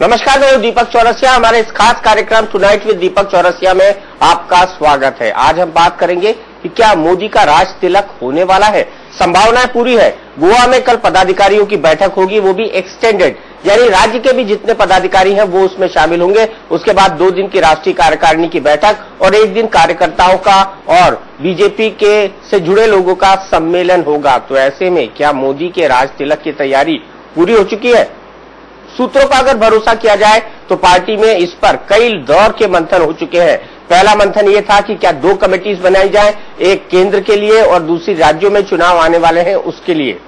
नमस्कार, मैं दीपक चौरसिया। हमारे इस खास कार्यक्रम टुनाइट विद दीपक चौरसिया में आपका स्वागत है। आज हम बात करेंगे कि क्या मोदी का राज तिलक होने वाला है। संभावनाएं पूरी है। गोवा में कल पदाधिकारियों की बैठक होगी, वो भी एक्सटेंडेड, यानी राज्य के भी जितने पदाधिकारी हैं वो उसमें शामिल होंगे। उसके बाद 2 दिन की राष्ट्रीय कार्यकारिणी की बैठक और 1 दिन कार्यकर्ताओं का और बीजेपी के से जुड़े लोगों का सम्मेलन होगा। तो ऐसे में क्या मोदी के राज तिलक की तैयारी पूरी हो चुकी है? सूत्रों का अगर भरोसा किया जाए तो पार्टी में इस पर कई दौर के मंथन हो चुके हैं। पहला मंथन ये था कि क्या 2 कमेटीज बनाई जाए, एक केंद्र के लिए और दूसरी राज्यों में चुनाव आने वाले हैं उसके लिए।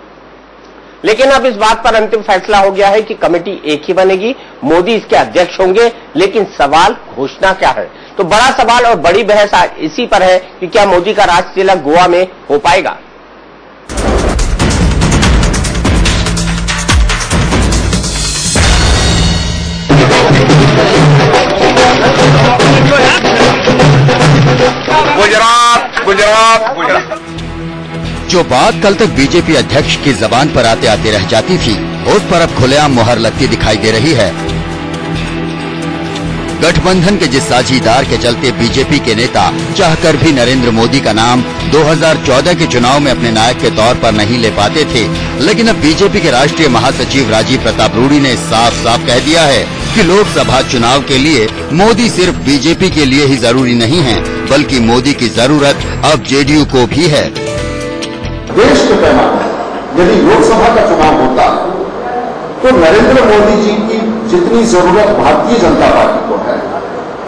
लेकिन अब इस बात पर अंतिम फैसला हो गया है कि कमेटी एक ही बनेगी, मोदी इसके अध्यक्ष होंगे। लेकिन सवाल घोषणा क्या है? तो बड़ा सवाल और बड़ी बहस इसी पर है कि क्या मोदी का राज तिलक गोवा में हो पाएगा। गुजरात। जो बात कल तक बीजेपी अध्यक्ष की जबान पर आते आते रह जाती थी, उस पर अब खुलेआम मुहर लगती दिखाई दे रही है। गठबंधन के जिस साझीदार के चलते बीजेपी के नेता चाहकर भी नरेंद्र मोदी का नाम 2014 के चुनाव में अपने नायक के तौर पर नहीं ले पाते थे, लेकिन अब बीजेपी के राष्ट्रीय महासचिव राजीव प्रताप रूडी ने साफ साफ कह दिया है कि लोकसभा चुनाव के लिए मोदी सिर्फ बीजेपी के लिए ही जरूरी नहीं है, बल्कि मोदी की जरूरत अब जेडीयू को भी है। देश के पैमाने यदि लोकसभा का चुनाव होता है तो नरेंद्र मोदी जी की जितनी जरूरत भारतीय जनता पार्टी को है,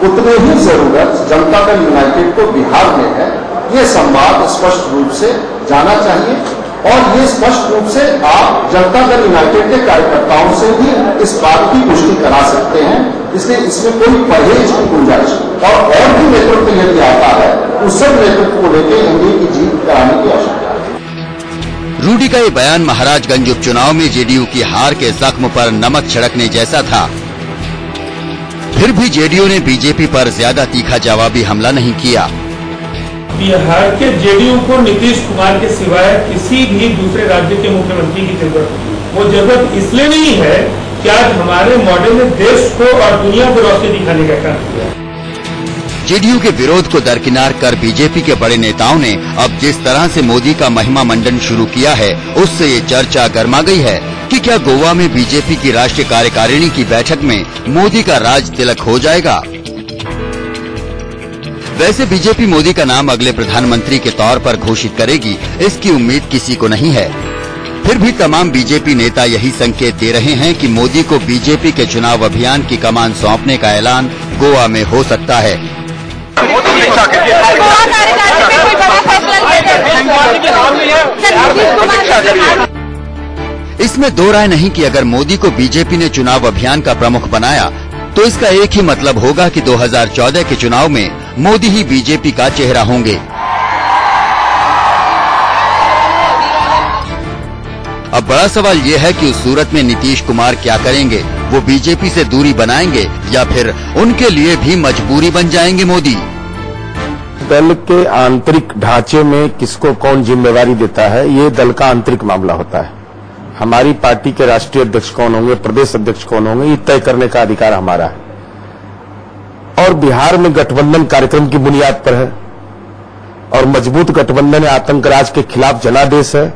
उतनी ही जरूरत जनता दल यूनाइटेड को बिहार में है। ये संवाद स्पष्ट रूप से जाना चाहिए और ये स्पष्ट रूप से आप जनता दल यूनाइटेड के कार्यकर्ताओं से भी इस बात की पुष्टि करा सकते हैं। इसलिए इसमें कोई परहेज की गुंजाइश और भी नेतृत्व यदि आता है, उस सब नेतृत्व को लेकर एनडीए की जीत कराने की आवश्यकता है। रूडी का ये बयान महाराजगंज उपचुनाव में जेडीयू की हार के जख्म पर नमक छिड़कने जैसा था। फिर भी जेडीयू ने बीजेपी पर ज्यादा तीखा जवाबी हमला नहीं किया। बिहार के जेडीयू को नीतीश कुमार के सिवाय किसी भी दूसरे राज्य के मुख्यमंत्री की जरूरत नहीं। वो जरूरत इसलिए नहीं है कि आज हमारे मॉडल ने देश को और दुनिया को रोशनी दिखाने का काम किया। जेडीयू के विरोध को दरकिनार कर बीजेपी के बड़े नेताओं ने अब जिस तरह से मोदी का महिमा मंडन शुरू किया है, उससे ये चर्चा गर्मा गई है कि क्या गोवा में बीजेपी की राष्ट्रीय कार्यकारिणी की बैठक में मोदी का राज तिलक हो जाएगा। वैसे बीजेपी मोदी का नाम अगले प्रधानमंत्री के तौर पर घोषित करेगी, इसकी उम्मीद किसी को नहीं है। फिर भी तमाम बीजेपी नेता यही संकेत दे रहे हैं कि मोदी को बीजेपी के चुनाव अभियान की कमान सौंपने का ऐलान गोवा में हो सकता है। इसमें दो राय नहीं कि अगर मोदी को बीजेपी ने चुनाव अभियान का प्रमुख बनाया तो इसका एक ही मतलब होगा कि 2014 के चुनाव में मोदी ही बीजेपी का चेहरा होंगे। अब बड़ा सवाल ये है कि उस सूरत में नीतीश कुमार क्या करेंगे। वो बीजेपी से दूरी बनाएंगे या फिर उनके लिए भी मजबूरी बन जाएंगे मोदी। दल के आंतरिक ढांचे में किसको कौन जिम्मेवारी देता है, ये दल का आंतरिक मामला होता है। हमारी पार्टी के राष्ट्रीय अध्यक्ष कौन होंगे, प्रदेश अध्यक्ष कौन होंगे, ये तय करने का अधिकार हमारा है। और बिहार में गठबंधन कार्यक्रम की बुनियाद पर है और मजबूत गठबंधन आतंकराज के खिलाफ जनादेश है।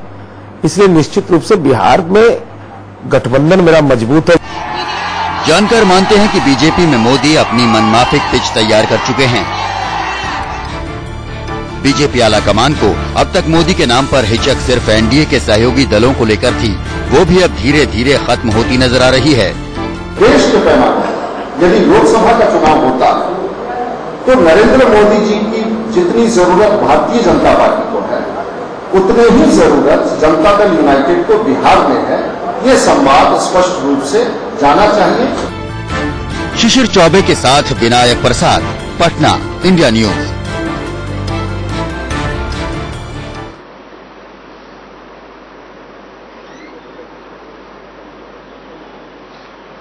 इसलिए निश्चित रूप से बिहार में गठबंधन मेरा मजबूत है। जानकार मानते हैं कि बीजेपी में मोदी अपनी मनमाफिक पिच तैयार कर चुके हैं। बीजेपी आला कमान को अब तक मोदी के नाम पर हिचक सिर्फ एनडीए के सहयोगी दलों को लेकर थी, वो भी अब धीरे धीरे खत्म होती नजर आ रही है। देश के पैमाने यदि लोकसभा का चुनाव होता है तो नरेंद्र मोदी जी की जितनी जरूरत भारतीय जनता पार्टी को है, उतनी ही जरूरत जनता दल यूनाइटेड को बिहार में है। ये संवाद स्पष्ट रूप से जाना चाहिए। शिशिर चौबे के साथ विनायक प्रसाद, पटना, इंडिया न्यूज।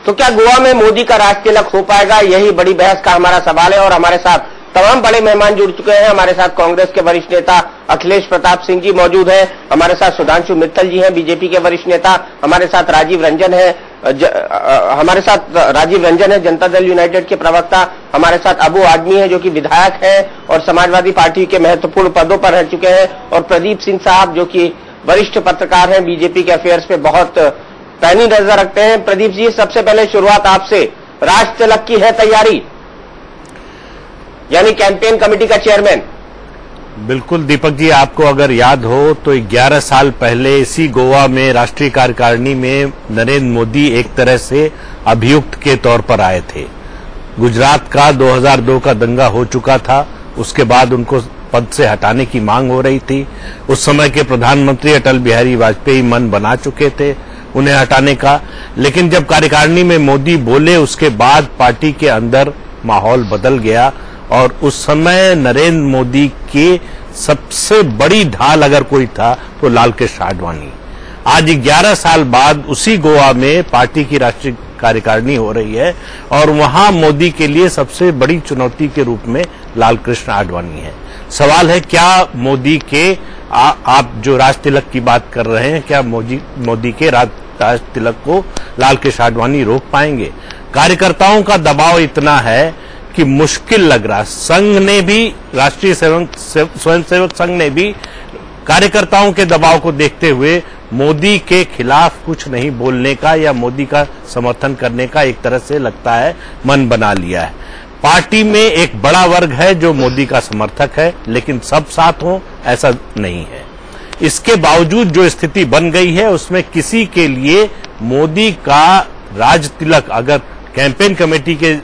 तो क्या गोवा में मोदी का राज तिलक हो पाएगा? यही बड़ी बहस का हमारा सवाल है और हमारे साथ तमाम बड़े मेहमान जुड़ चुके हैं। हमारे साथ कांग्रेस के वरिष्ठ नेता अखिलेश प्रताप सिंह जी मौजूद हैं, हमारे साथ सुधांशु मित्तल जी हैं बीजेपी के वरिष्ठ नेता, हमारे साथ राजीव रंजन हैं हमारे साथ राजीव रंजन है, जनता दल यूनाइटेड के प्रवक्ता। हमारे साथ अबू आदमी है जो कि विधायक है और समाजवादी पार्टी के महत्वपूर्ण पदों पर रह चुके हैं, और प्रदीप सिंह साहब जो कि वरिष्ठ पत्रकार हैं, बीजेपी के अफेयर्स पे बहुत पैनी नजर रखते हैं। प्रदीप जी, सबसे पहले शुरुआत आपसे, राज तिलक की है तैयारी, यानी कैंपेन कमेटी का चेयरमैन? बिल्कुल दीपक जी, आपको अगर याद हो तो 11 साल पहले इसी गोवा में राष्ट्रीय कार्यकारिणी में नरेंद्र मोदी एक तरह से अभियुक्त के तौर पर आए थे। गुजरात का 2002 का दंगा हो चुका था, उसके बाद उनको पद से हटाने की मांग हो रही थी। उस समय के प्रधानमंत्री अटल बिहारी वाजपेयी मन बना चुके थे उन्हें हटाने का, लेकिन जब कार्यकारिणी में मोदी बोले उसके बाद पार्टी के अंदर माहौल बदल गया और उस समय नरेंद्र मोदी की सबसे बड़ी ढाल अगर कोई था तो लालकृष्ण आडवाणी। आज 11 साल बाद उसी गोवा में पार्टी की राष्ट्रीय कार्यकारिणी हो रही है और वहां मोदी के लिए सबसे बड़ी चुनौती के रूप में लालकृष्ण आडवाणी है। सवाल है, क्या मोदी के आप जो राज तिलक की बात कर रहे हैं, क्या मोदी के राज तिलक को लालकृष्ण आडवाणी रोक पाएंगे? कार्यकर्ताओं का दबाव इतना है कि मुश्किल लग रहा। संघ ने भी, राष्ट्रीय स्वयंसेवक संघ ने भी कार्यकर्ताओं के दबाव को देखते हुए मोदी के खिलाफ कुछ नहीं बोलने का या मोदी का समर्थन करने का एक तरह से लगता है मन बना लिया है। पार्टी में एक बड़ा वर्ग है जो मोदी का समर्थक है, लेकिन सब साथ हो ऐसा नहीं है। इसके बावजूद जो स्थिति बन गई है उसमें किसी के लिए मोदी का राज तिलक अगर कैंपेन कमेटी के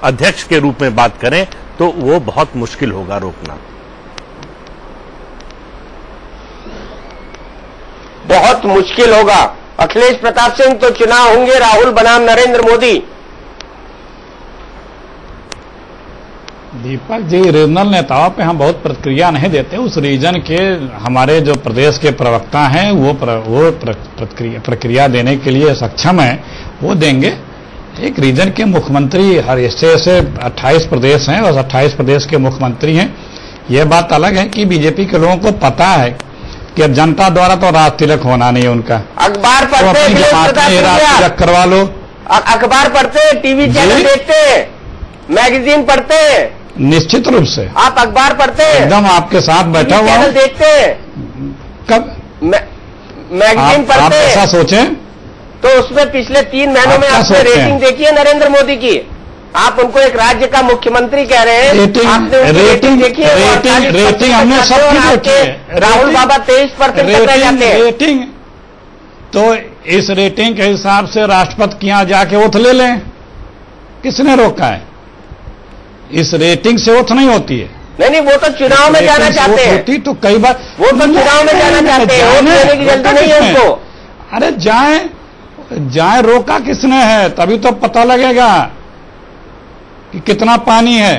अध्यक्ष के रूप में बात करें तो वो बहुत मुश्किल होगा रोकना। बहुत मुश्किल होगा। अखिलेश प्रताप सिंह, तो चुनाव होंगे राहुल बनाम नरेंद्र मोदी? दीपक जी, रीजनल नेताओं पे हम बहुत प्रतिक्रिया नहीं देते। उस रीजन के हमारे जो प्रदेश के प्रवक्ता हैं वो प्रक्रिया देने के लिए सक्षम है, वो देंगे। एक रीजन के मुख्यमंत्री हर ऐसे 28 प्रदेश हैं और 28 प्रदेश के मुख्यमंत्री हैं। यह बात अलग है कि बीजेपी के लोगों को पता है कि अब जनता द्वारा तो राज तिलक होना नहीं है उनका। अखबार तो अपनी जमात में राज तिलक करवा लो। अखबार पढ़ते, टीवी चैनल देखते, मैगजीन पढ़ते? निश्चित रूप से। आप अखबार पढ़ते? एकदम आपके साथ बैठा हुआ। चैनल देखते? कब मैगजीन पढ़ते? आप ऐसा सोचें तो उसमें पिछले 3 महीनों में आपने रेटिंग देखी है नरेंद्र मोदी की? आप उनको एक राज्य का मुख्यमंत्री कह रहे हैं, आपने रेटिंग देखी है? रेटिंग हमने सबकी देखी है। राहुल बाबा 23% तक रह जाते हैं। रेटिंग तो इस रेटिंग के हिसाब से राष्ट्रपति के यहां जाके ओथ ले लें। किसने रोका है? इस रेटिंग से ओथ नहीं होती है। नहीं, वो तो चुनाव में जाना चाहते हैं। होती तो कई बार वो तो चुनाव में जाना चाहते हैं, वोट लेने की जल्दी नहीं है उनको। अरे जाए, रोका किसने है? तभी तो पता लगेगा कि कितना पानी है,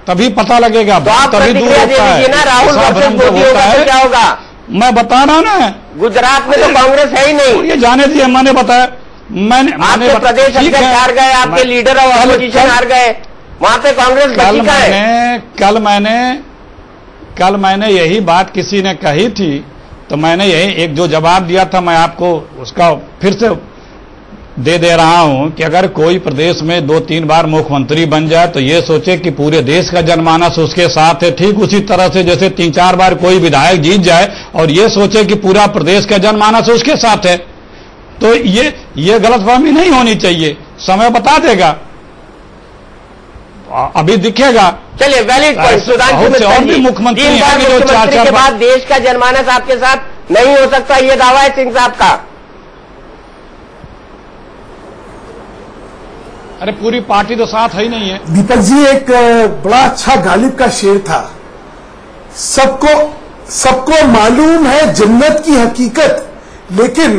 तभी पता लगेगा। तो आप तभी दूर होता है ना, राहुल वर्सेस मोदी होगा तो क्या होगा? मैं बता रहा ना, गुजरात में तो कांग्रेस है ही नहीं। ये जाने दिए, मैंने बताया। आपके प्रदेश अध्यक्ष हार गए, आपके लीडर ऑफ अपोजिशन हार गए, वहां पे कांग्रेस बची का है। कल मैंने यही बात किसी ने कही थी, तो मैंने यही एक जो जवाब दिया था, मैं आपको उसका फिर से दे रहा हूं कि अगर कोई प्रदेश में 2-3 बार मुख्यमंत्री बन जाए तो ये सोचे कि पूरे देश का जनमानस उसके साथ है। ठीक उसी तरह से जैसे 3-4 बार कोई विधायक जीत जाए और ये सोचे कि पूरा प्रदेश का जनमानस उसके साथ है, तो ये गलतफहमी नहीं होनी चाहिए। समय बता देगा, अभी दिखेगा। चलिए, वैलिड पॉइंट। सुधांशु मित्तल जी, मुख्यमंत्री के बाद देश का जनमानस आपके साथ नहीं हो सकता, ये दावा है सिंह साहब का। अरे पूरी पार्टी तो साथ ही नहीं है। दीपक जी, एक बड़ा अच्छा गालिब का शेर था, सबको मालूम है जन्नत की हकीकत, लेकिन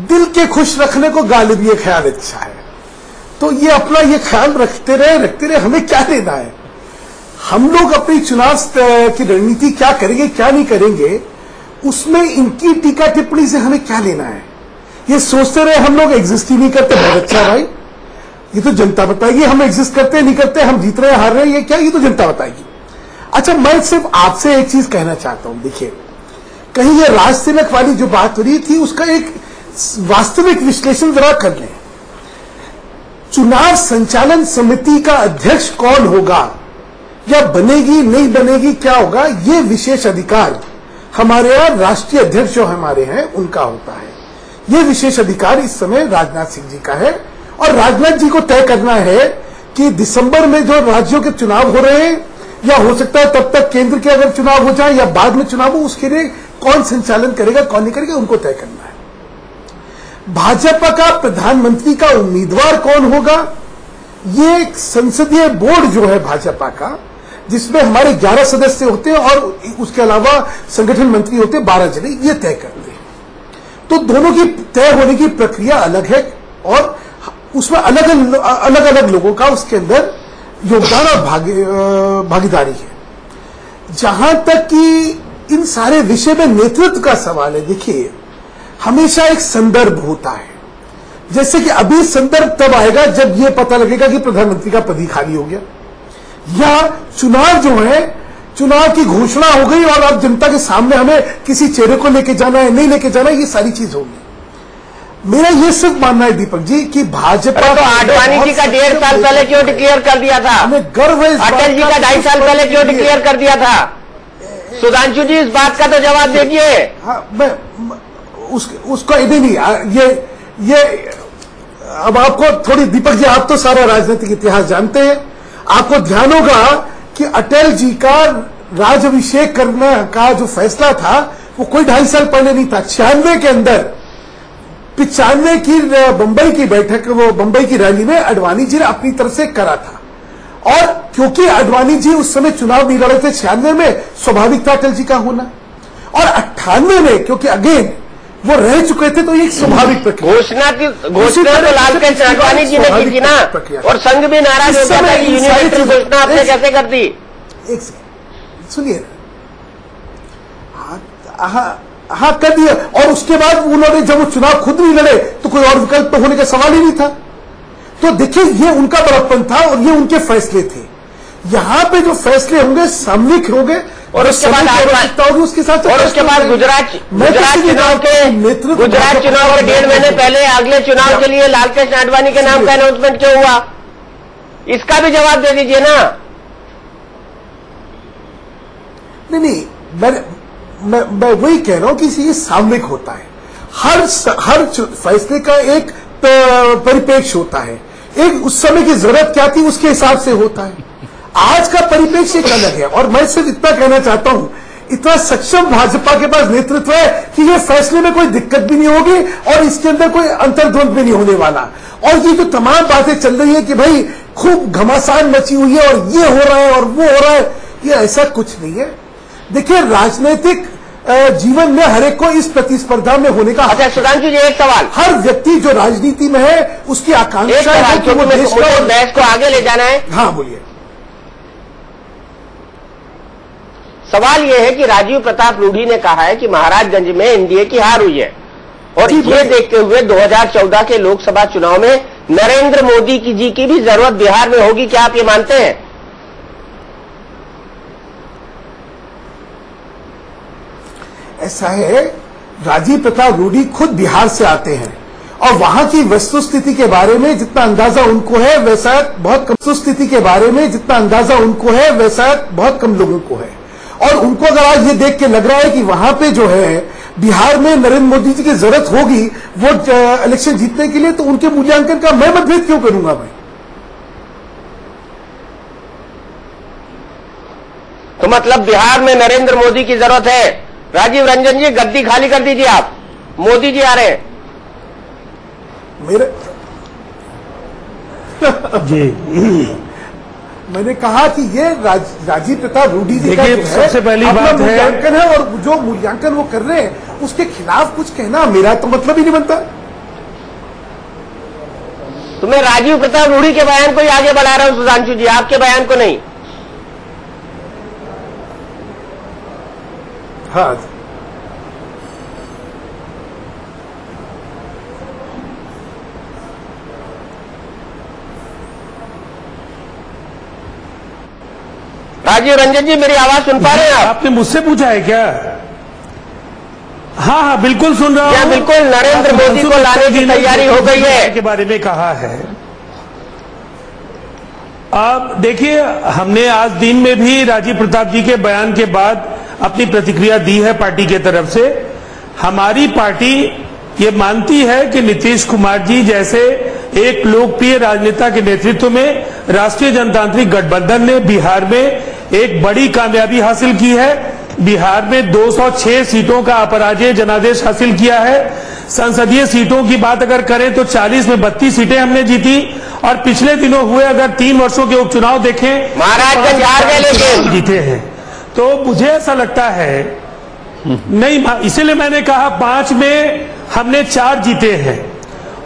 दिल के खुश रखने को गालिब ये ख्याल अच्छा है। तो ये अपना ये ख्याल रखते रहे, हमें क्या लेना है? हम लोग अपनी चुनाव की रणनीति क्या करेंगे क्या नहीं करेंगे, उसमें इनकी टीका टिप्पणी से हमें क्या लेना है? ये सोचते रहे हम लोग एग्जिस्ट ही नहीं करते, बहुत अच्छा भाई, ये तो जनता बताएगी हम एग्जिस्ट करते नहीं करते, हम जीत रहे हार रहे, ये क्या, ये तो जनता बताएगी। अच्छा, मैं सिर्फ आपसे एक चीज कहना चाहता हूं। देखिए, कहीं ये राज तिलक वाली जो बात हो रही थी उसका एक वास्तविक विश्लेषण जरा कर लें। चुनाव संचालन समिति का अध्यक्ष कौन होगा या बनेगी नहीं बनेगी, क्या होगा, ये विशेष अधिकार हमारे यहाँ राष्ट्रीय अध्यक्ष जो हमारे हैं उनका होता है। ये विशेष अधिकार इस समय राजनाथ सिंह जी का है और राजनाथ जी को तय करना है कि दिसंबर में जो राज्यों के चुनाव हो रहे हैं या हो सकता है तब तक केंद्र के अगर चुनाव हो जाए या बाद में चुनाव हो, उसके लिए कौन संचालन करेगा कौन नहीं करेगा उनको तय करना है। भाजपा का प्रधानमंत्री का उम्मीदवार कौन होगा, ये एक संसदीय बोर्ड जो है भाजपा का, जिसमें हमारे 11 सदस्य होते हैं और उसके अलावा संगठन मंत्री होते हैं 12 जने, ये तय करते हैं। तो दोनों की तय होने की प्रक्रिया अलग है और उसमें अलग अलग लोगों का उसके अंदर योगदान और भागीदारी है। जहां तक कि इन सारे विषय में नेतृत्व का सवाल है, देखिए हमेशा एक संदर्भ होता है। जैसे कि अभी संदर्भ तब आएगा जब यह पता लगेगा कि प्रधानमंत्री का पद ही खाली हो गया या चुनाव जो है, चुनाव की घोषणा हो गई और अब जनता के सामने हमें किसी चेहरे को लेके जाना है नहीं लेके जाना है, ये सारी चीज होगी। मेरा ये सिर्फ मानना है दीपक जी कि भाजपा तो आडवाणी जी का 1.5 साल पहले क्यों डिक्लेयर कर दिया था, हमें गर्व है। अटल जी का 2.5 साल पहले क्यों डिक्लेयर कर दिया था? सुधांशु जी इस बात का तो जवाब दीजिए। हाँ, मैं उसका नहीं, ये अब आपको थोड़ी, दीपक जी आप तो सारा राजनीतिक इतिहास जानते हैं, आपको ध्यान होगा कि अटल जी का राजाभिषेक करने का जो फैसला था वो कोई 2.5 साल पहले नहीं था। 96 के अंदर 95 की बंबई की बैठक, वो बंबई की रैली में अडवाणी जी ने अपनी तरफ से करा था और क्योंकि अडवाणी जी उस समय चुनाव नहीं लड़े थे 96 में, स्वाभाविक था अटल जी का होना, और 98 में क्योंकि अगेन वो रह चुके थे तो ये स्वाभाविक प्रक्रिया। घोषणा तो लालकृष्ण आडवाणी जी ने की थी ना, और संघ भी नाराज हो गया था कि यूनिवर्सल घोषणा आपने कैसे कर दी। एक सेकंड सुनिए, हाँ कर दिया, और उसके बाद उन्होंने जब वो चुनाव खुद नहीं लड़े तो कोई और विकल्प तो होने का सवाल ही नहीं था। तो देखिए ये उनका बड़प्पन था और ये उनके फैसले थे। यहाँ पे जो फैसले होंगे सामूहिक होंगे और उसके बाद आवश्यकता होगी उसके साथ, और उसके बाद गुजरात चुनाव के 1.5 महीने पहले अगले चुनाव के लिए लालकृष्ण आडवाणी के नाम का अनाउंसमेंट क्यों हुआ, इसका भी जवाब दे दीजिए ना। नहीं, मैं वही कह रहा हूं कि ये सामूहिक होता है। हर फैसले का एक परिप्रेक्ष्य होता है, एक उस समय की जरूरत क्या थी उसके हिसाब से होता है। आज का परिप्रेक्ष्य एक अलग है और मैं सिर्फ इतना कहना चाहता हूं, इतना सक्षम भाजपा के पास नेतृत्व है कि ये फैसले में कोई दिक्कत भी नहीं होगी और इसके अंदर कोई अंतर्द्वंद भी नहीं होने वाला। और ये जो तमाम बातें चल रही है कि भाई खूब घमासान मची हुई है और ये हो रहा है और वो हो रहा है, ये ऐसा कुछ नहीं है। देखिए राजनीतिक जीवन में हर एक को इस प्रतिस्पर्धा में होने का। अच्छा सुधांशु जी एक सवाल, हर व्यक्ति जो राजनीति में है उसकी आकांक्षा है कि वो देश बहस को आगे ले जाना है। हाँ बोलिए। सवाल यह है कि राजीव प्रताप रूढ़ी ने कहा है कि महाराजगंज में एनडीए की हार हुई है और ये देखते हुए 2014 के लोकसभा चुनाव में नरेंद्र मोदी जी की भी जरूरत बिहार में होगी, क्या आप ये मानते हैं? ऐसा है, राजीव प्रताप रूढ़ी खुद बिहार से आते हैं और वहां की वस्तुस्थिति के बारे में जितना अंदाजा उनको है वैसा बहुत कम, वस्तुस्थिति के बारे में जितना अंदाजा उनको है वैसा बहुत कम लोगों को है। और उनको अगर आज ये देख के लग रहा है कि वहां पे जो है बिहार में नरेंद्र मोदी जी की जरूरत होगी वो इलेक्शन जीतने के लिए, तो उनके मूल्यांकन का मैं मतभेद क्यों करूंगा मैं? तो मतलब बिहार में नरेंद्र मोदी की जरूरत है। राजीव रंजन जी गद्दी खाली कर दीजिए, आप मोदी जी आ रहे हैं। मेरे जी मैंने कहा कि ये राजीव प्रताप रूढ़ी जी का सबसे पहली बात है मूल्यांकन है और जो मूल्यांकन वो कर रहे हैं उसके खिलाफ कुछ कहना मेरा तो मतलब ही नहीं बनता। तो मैं राजीव प्रताप रूढ़ी के बयान को ही आगे बढ़ा रहा हूं सुधांशु जी, आपके बयान को नहीं। हाँ राजीव रंजन जी मेरी आवाज सुन पा रहे हैं आप? आपने मुझसे पूछा है क्या? हाँ हाँ बिल्कुल सुन रहा हूँ। बिल्कुल नरेंद्र मोदी को लाने की तैयारी हो गई है के बारे में कहा है। अब देखिए, हमने आज दिन में भी राजीव प्रताप जी के बयान के बाद अपनी प्रतिक्रिया दी है पार्टी के तरफ से। हमारी पार्टी ये मानती है कि नीतीश कुमार जी जैसे एक लोकप्रिय राजनेता के नेतृत्व में राष्ट्रीय जनतांत्रिक गठबंधन ने बिहार में एक बड़ी कामयाबी हासिल की है। बिहार में 206 सीटों का अपराजय जनादेश हासिल किया है। संसदीय सीटों की बात अगर करें तो 40 में 32 सीटें हमने जीती, और पिछले दिनों हुए अगर 3 वर्षों के उपचुनाव देखें, महाराजगंज हार गए लेकिन जीते हैं। तो मुझे ऐसा लगता है, नहीं, इसीलिए मैंने कहा 5 में हमने 4 जीते हैं।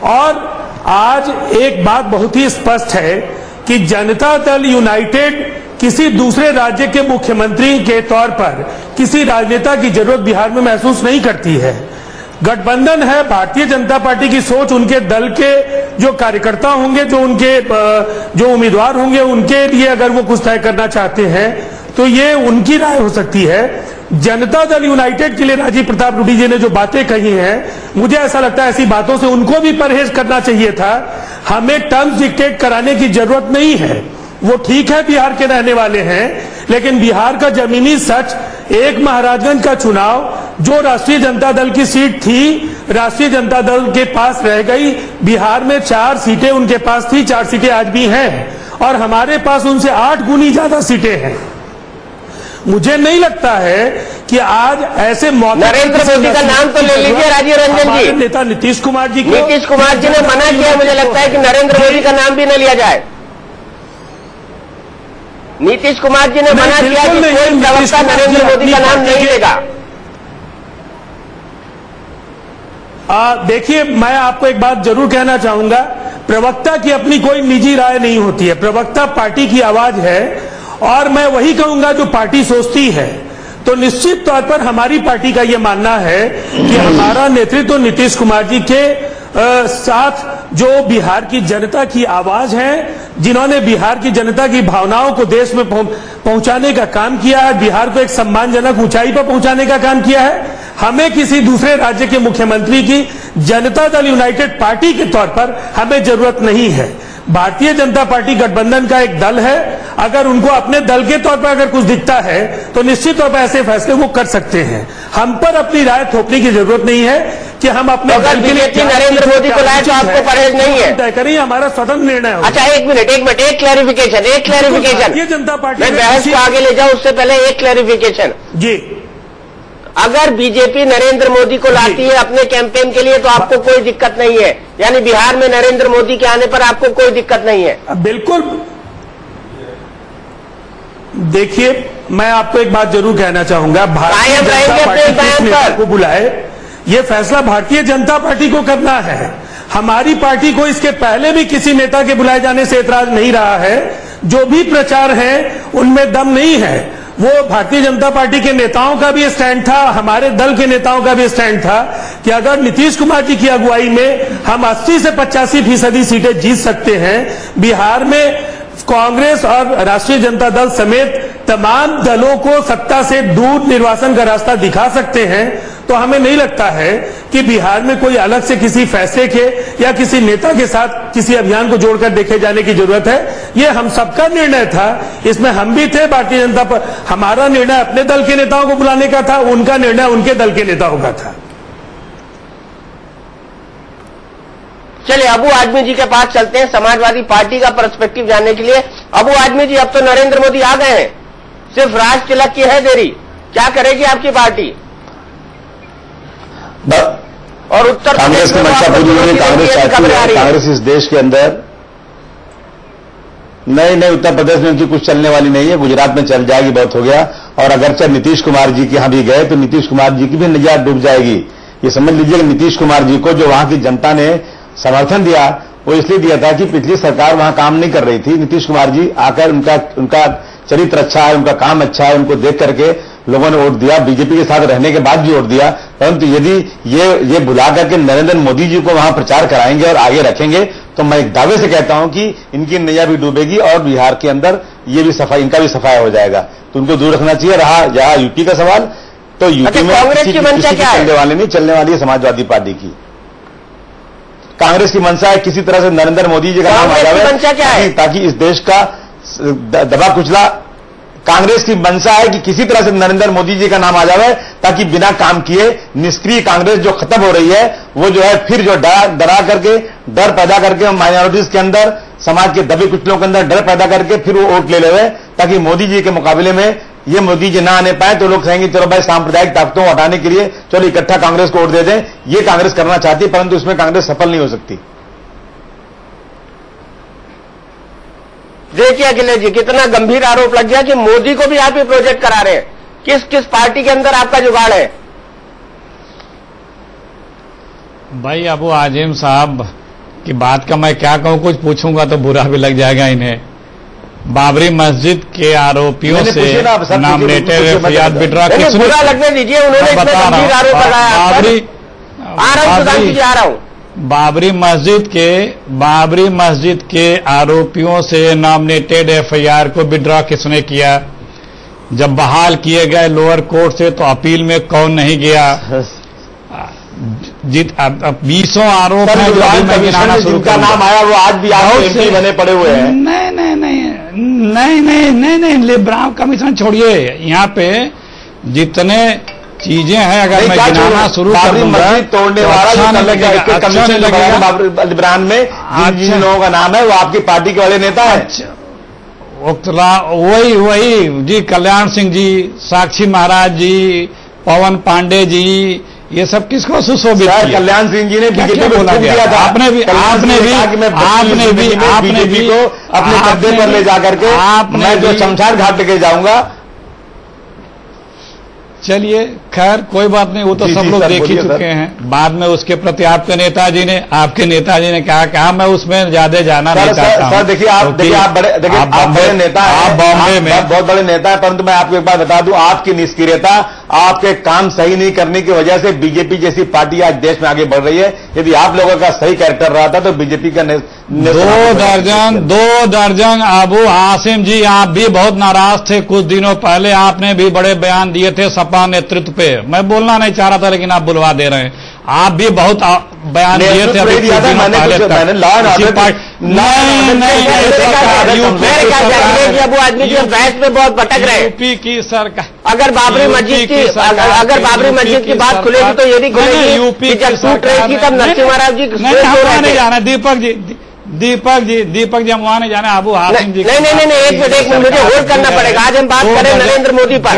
और आज एक बात बहुत ही स्पष्ट है कि जनता दल यूनाइटेड किसी दूसरे राज्य के मुख्यमंत्री के तौर पर किसी राजनेता की जरूरत बिहार में महसूस नहीं करती है। गठबंधन है, भारतीय जनता पार्टी की सोच, उनके दल के जो कार्यकर्ता होंगे, जो उनके जो उम्मीदवार होंगे, उनके लिए अगर वो कुछ तय करना चाहते हैं तो ये उनकी राय हो सकती है। जनता दल यूनाइटेड के लिए राजीव प्रताप रूडी जी ने जो बातें कही हैं, मुझे ऐसा लगता है ऐसी बातों से उनको भी परहेज करना चाहिए था। हमें टर्म्स डिक्टेट कराने की जरूरत नहीं है। वो ठीक है, बिहार के रहने वाले हैं, लेकिन बिहार का जमीनी सच, एक महाराजगंज का चुनाव जो राष्ट्रीय जनता दल की सीट थी, राष्ट्रीय जनता दल के पास रह गई। बिहार में 4 सीटें उनके पास थी, 4 सीटें आज भी हैं, और हमारे पास उनसे 8 गुनी ज्यादा सीटें हैं। मुझे नहीं लगता है कि आज ऐसे मौके, नरेंद्र मोदी का नाम तो ले लीजिए राजीव रंजन जी, नेता नीतीश कुमार जी, नीतीश कुमार जी ने मना किया, मुझे लगता है कि नरेंद्र मोदी का नाम भी न लिया जाए। नीतीश कुमार जी ने मना किया कि कोई प्रवक्ता नरेंद्र मोदी का नाम नहीं लेगा। देखिए, मैं आपको एक बात जरूर कहना चाहूंगा, प्रवक्ता की अपनी कोई निजी राय नहीं होती है। प्रवक्ता पार्टी की आवाज है, और मैं वही कहूंगा जो पार्टी सोचती है। तो निश्चित तौर पर हमारी पार्टी का यह मानना है कि हमारा नेतृत्व नीतीश कुमार जी के साथ, जो बिहार की जनता की आवाज है, जिन्होंने बिहार की जनता की भावनाओं को देश में पहुंचाने का काम किया है, बिहार को एक सम्मानजनक ऊंचाई पर पहुंचाने का काम किया है, हमें किसी दूसरे राज्य के मुख्यमंत्री की जनता दल यूनाइटेड पार्टी के तौर पर हमें जरूरत नहीं है। भारतीय जनता पार्टी गठबंधन का एक दल है, अगर उनको अपने दल के तौर पर अगर कुछ दिखता है तो निश्चित तौर पर ऐसे फैसले वो कर सकते हैं। हम पर अपनी राय थोपने की जरूरत नहीं है कि हम अपने अगर बीजेपी नरेंद्र मोदी को लाए तो आपको परहेज नहीं है, तय करें, हमारा स्वतंत्र निर्णय होगा। अच्छा, एक मिनट, एक क्लैरिफिकेशन। भारतीय जनता पार्टी, मैं बहस को आगे ले जाऊं उससे पहले एक क्लैरिफिकेशन जी। अगर बीजेपी नरेंद्र मोदी को लाती है अपने कैंपेन के लिए तो आपको कोई दिक्कत नहीं है, यानी बिहार में नरेंद्र मोदी के आने पर आपको कोई दिक्कत नहीं है? बिल्कुल। देखिए, मैं आपको एक बात जरूर कहना चाहूंगा, भारतीय जनता पार्टी किस नेता को बुलाए, ये फैसला भारतीय जनता पार्टी को करना है। हमारी पार्टी को इसके पहले भी किसी नेता के बुलाए जाने से एतराज नहीं रहा है। जो भी प्रचार है उनमें दम नहीं है। वो भारतीय जनता पार्टी के नेताओं का भी स्टैंड था, हमारे दल के नेताओं का भी स्टैंड था कि अगर नीतीश कुमार जी की अगुवाई में हम 80 से 85% सीटें जीत सकते हैं, बिहार में कांग्रेस और राष्ट्रीय जनता दल समेत तमाम दलों को सत्ता से दूर निर्वासन का रास्ता दिखा सकते हैं, तो हमें नहीं लगता है कि बिहार में कोई अलग से किसी फैसले के या किसी नेता के साथ किसी अभियान को जोड़कर देखे जाने की जरूरत है। ये हम सबका निर्णय था, इसमें हम भी थे भारतीय जनता पर। हमारा निर्णय अपने दल के नेताओं को बुलाने का था, उनका निर्णय उनके दल के नेताओं का था। चलिए अबू आदमी जी के पास चलते हैं, समाजवादी पार्टी का पर्सपेक्टिव जानने के लिए। अबू आदमी जी, अब तो नरेंद्र मोदी आ गए हैं, सिर्फ राज तिलक की है देरी, क्या करेगी आपकी पार्टी? और उत्तर कांग्रेस की मंशा पूरी हो रही, कांग्रेस चाहती है, कांग्रेस इस देश के अंदर नहीं, उत्तर प्रदेश में उनकी कुछ चलने वाली नहीं है, गुजरात में चल जाएगी, बहुत हो गया। और अगरचे नीतीश कुमार जी के यहां भी गए तो नीतीश कुमार जी की भी निजात डूब जाएगी। ये समझ लीजिए कि नीतीश कुमार जी को जो वहां की जनता ने समर्थन दिया, वो इसलिए दिया था कि पिछली सरकार वहां काम नहीं कर रही थी। नीतीश कुमार जी आकर उनका चरित्र अच्छा है, उनका काम अच्छा है, उनको देख करके लोगों ने वोट दिया, बीजेपी के साथ रहने के बाद भी वोट दिया। परंतु यदि ये बुला करके नरेंद्र मोदी जी को वहां प्रचार कराएंगे और आगे रखेंगे तो मैं एक दावे से कहता हूं कि इनकी नैया भी डूबेगी और बिहार के अंदर ये भी सफाई, इनका भी सफाया हो जाएगा। तो उनको दूर रखना चाहिए। रहा यहाँ यूपी का सवाल, तो यूपी में कांग्रेस की मंशा क्या है? चलने वाली नहीं, चलने वाली है समाजवादी पार्टी की। कांग्रेस की मंशा है किसी तरह से नरेंद्र मोदी जी का नाम आ जाए, ताकि इस देश का दबा कुचला। कांग्रेस की मंशा है कि किसी तरह से नरेंद्र मोदी जी का नाम आ जाए, ताकि बिना काम किए निष्क्रिय कांग्रेस जो खत्म हो रही है, वो जो है फिर जो डरा करके, डर पैदा करके माइनॉरिटीज के अंदर, समाज के दबे कुचलों के अंदर डर पैदा करके फिर वो वोट ले ले, ताकि मोदी जी के मुकाबले में ये मोदी जी ना आने पाए। तो लोग कहेंगे चलो भाई सांप्रदायिक ताकतों को हटाने के लिए चलो इकट्ठा कांग्रेस को वोट दे दें। ये कांग्रेस करना चाहती है, परंतु इसमें कांग्रेस सफल नहीं हो सकती। देखिए अखिलेश जी, कितना गंभीर आरोप लग गया कि मोदी को भी आप ये प्रोजेक्ट करा रहे हैं। किस किस पार्टी के अंदर आपका जुगाड़ है? भाई अबू आजिम साहब की बात का मैं क्या कहूं, कुछ पूछूंगा तो बुरा भी लग जाएगा इन्हें। बाबरी मस्जिद के आरोपियों से नॉमिनेटेड एफआईआर विड्रॉ किसने? बुरा लगने दीजिए, उन्होंने इतना गंभीर आरोप लगाया। आ रहा हूं। बाबरी मस्जिद के आरोपियों से नॉमिनेटेड एफआईआर को विड्रॉ किसने किया? जब बहाल किए गए लोअर कोर्ट से तो अपील में कौन नहीं गया? अब 20 आरोप हैं जो अभी मैं गिनाना शुरू का नाम आया, वो आज भी एमपी बने पड़े हुए हैं। नहीं, लिब्राम कमीशन छोड़िए, यहाँ पे जितने चीजें हैं अगर मैं गिनाना शुरू कर दूंगा तोड़ने वाला कमीशन लगेगा लिब्रान में जिन लोगों का नाम है वो आपकी पार्टी के वाले नेता है। वही जी, कल्याण सिंह जी, साक्षी महाराज जी, पवन पांडे जी, ये सब किसको सुशोभित किया? कल्याण सिंह जी ने बीजेपी को बोला गया था। आपने भी को अपने कब्जे पर ले जाकर के मैं जो शमशान घाट लेके जाऊंगा। चलिए खैर कोई बात नहीं, वो तो सब लोग देख ही चुके हैं। बाद में उसके प्रति आपके नेताजी ने क्या कहा, मैं उसमें ज्यादा जाना नहीं चाहता हूं। सर देखिए आप बड़े नेता हैं, आप बॉम्बे में बहुत बड़े नेता है, परंतु मैं आपको एक बात बता दूं, आपकी निष्क्रियता, आपके काम सही नहीं करने की वजह से बीजेपी जैसी पार्टी आज देश में आगे बढ़ रही है। यदि आप लोगों का सही कैरेक्टर रहा था तो बीजेपी का 2 दर्जन अबू हाशिम जी, आप भी बहुत नाराज थे कुछ दिनों पहले, आपने भी बड़े बयान दिए थे सपा नेतृत्व पे। मैं बोलना नहीं चाह रहा था लेकिन आप बुलवा दे रहे हैं। आप भी बहुत बयान दिए थे अभी कुछ दिनों पहले तक। अबू आदमी जी बहस में बहुत भटक रहे हैं। यूपी की सरकार अगर बाबरी मस्जिद की बात खुलेगी तो ये भी खुलेगी। यूपी जब टूट रही थी तब नरसिंह महाराज जी नहीं जाना। दीपक जी हम वहां नहीं जाना। अबू हाशिम जी नहीं, एक मिनट मुझे होल्ड करना पड़ेगा। आज हम बात करें नरेंद्र मोदी पर।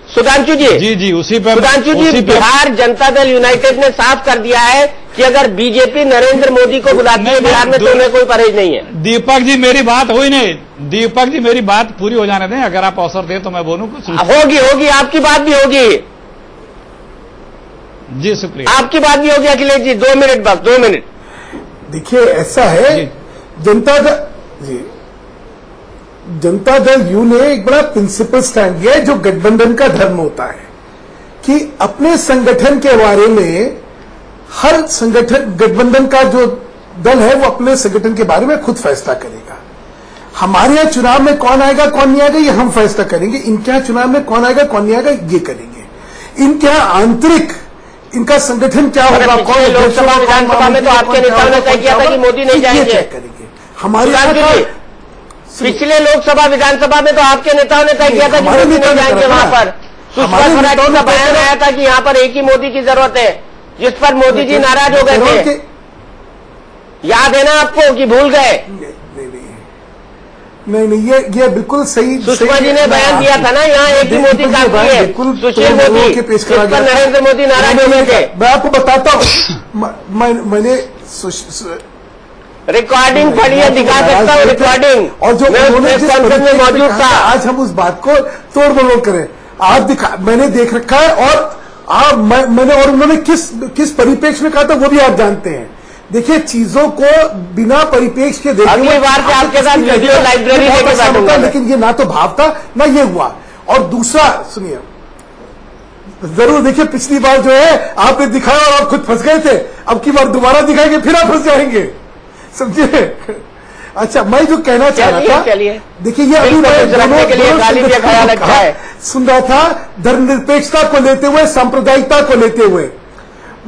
सुधांशु जी, उसी पर सुधांशु जी, बिहार जनता दल यूनाइटेड ने साफ कर दिया है कि अगर बीजेपी नरेंद्र मोदी को बुलाती है बिहार में तो उन्हें कोई परहेज नहीं है। दीपक जी मेरी बात हुई नहीं, दीपक जी मेरी बात पूरी हो जाने दें, अगर आप अवसर दें तो मैं बोलूं कुछ। होगी आपकी बात भी होगी जी, शुक्रिया। आपकी बात भी होगी अखिलेश जी, 2 मिनट बस, 2 मिनट। देखिए ऐसा है, जनता दल यू ने एक बड़ा प्रिंसिपल स्टैंड लिया है जो गठबंधन का धर्म होता है कि अपने संगठन के बारे में हर संगठन, गठबंधन का जो दल है वो अपने संगठन के बारे में खुद फैसला करेगा। हमारे यहाँ चुनाव में कौन आएगा कौन नहीं आएगा ये हम फैसला करेंगे, इनके यहाँ चुनाव में कौन आएगा कौन नहीं आएगा ये करेंगे। इनके यहाँ आंतरिक इनका संगठन क्या होगा, कौन लोकसभा विधानसभा में तो आपके नेताओं ने तय किया था कि मोदी नहीं जाएंगे। करेंगे हमारे यहाँ पिछले लोकसभा विधानसभा में तो आपके नेताओं ने तय किया था कि मोदी नहीं जाएंगे। वहां पर सुषमा स्वराज का बयान आया था कि यहाँ पर एक ही मोदी की जरूरत है, जिस पर मोदी जी नाराज हो गए थे। याद है ना आपको कि भूल गए? नहीं, ये बिल्कुल सही। सुषमा जी ने बयान दिया था ना, यहाँ एक ही मोदी काफी है, सुशील मोदी, जिस पर नरेंद्र मोदी नाराज हो गए थे। मैं आपको बताता हूँ, मैंने रिकॉर्डिंग पढ़िए, दिखा सकता हूँ रिकॉर्डिंग, और जो उन्होंने जिस कॉन्फ्रेंस में मौजूद था। आज हम उस बात को तोड़ मरोड़ करें, आप दिखा, मैंने देख रखा है, और मैंने और उन्होंने किस परिप्रेक्ष्य में कहा था वो भी आप जानते हैं। देखिए चीजों को बिना परिप्रेक्ष्य के देखिए, अगली बार से आपके साथ वीडियो लाइब्रेरी लेके बैठूंगा, लेकिन ये ना तो भाव था ना ये हुआ। और दूसरा सुनिए, जरूर देखिए पिछली बार जो है आपने दिखाया और आप खुद फंस गए थे, अब की बार दोबारा दिखाएंगे फिर आप फंस जाएंगे, समझिए। अच्छा, मैं जो कहना चाह रहा था, देखिए ये अभी मैं सुन रहा था, धर्मनिरपेक्षता को लेते हुए, सांप्रदायिकता को लेते हुए,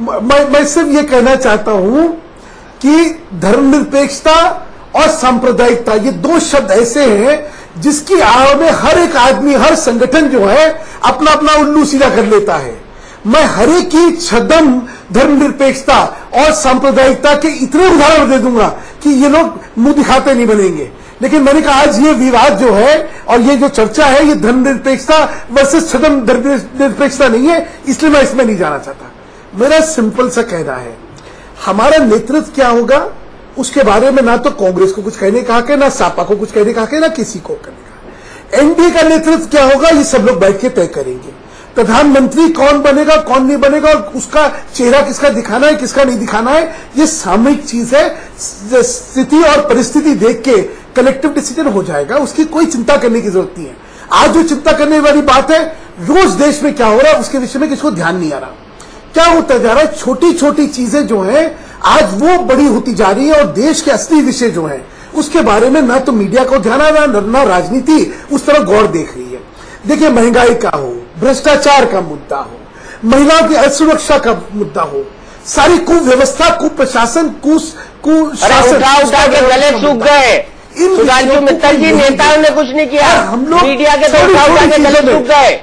मैं सिर्फ ये कहना चाहता हूं कि धर्मनिरपेक्षता और सांप्रदायिकता, ये दो शब्द ऐसे हैं जिसकी आड़ में हर एक आदमी, हर संगठन जो है अपना अपना उल्लू सीधा कर लेता है। मैं हर एक की छद्म धर्मनिरपेक्षता और सांप्रदायिकता के इतने उदाहरण दे दूंगा कि ये लोग मुंह दिखाते नहीं बनेंगे। लेकिन मैंने कहा आज ये विवाद जो है और ये जो चर्चा है, ये धर्मनिरपेक्षता वर्सेस छद्म धर्मनिरपेक्षता नहीं है, इसलिए मैं इसमें नहीं जाना चाहता। मेरा सिंपल सा कहना है, हमारा नेतृत्व क्या होगा उसके बारे में ना तो कांग्रेस को कुछ कहने का हक है, ना सापा को कुछ कहने का हक है, ना किसी को कहने का। एनडीए का नेतृत्व क्या होगा ये सब लोग बैठ के तय करेंगे। प्रधानमंत्री कौन बनेगा, कौन नहीं बनेगा, और उसका चेहरा किसका दिखाना है, किसका नहीं दिखाना है, ये सामयिक चीज है। स्थिति और परिस्थिति देख के कलेक्टिव डिसीजन हो जाएगा, उसकी कोई चिंता करने की जरूरत नहीं है। आज जो चिंता करने वाली बात है, रोज देश में क्या हो रहा है उसके विषय में किसको ध्यान नहीं आ रहा। क्या होता जा रहा है, छोटी छोटी चीजें जो है आज वो बड़ी होती जा रही है, और देश के असली विषय जो है उसके बारे में ना तो मीडिया को ध्यान आ रहा, ना राजनीति उस तरफ गौर देख रही है। देखिए, महंगाई का हो, भ्रष्टाचार का मुद्दा हो, महिलाओं की असुरक्षा का मुद्दा हो, सारी कुव्यवस्था, कुप्रशासन, कुशासन उठा के गले सूख गए। सुधांशु मित्तल जी, नेताओं ने कुछ नहीं किया, हम लोग मीडिया के उठा के गले सूख गए।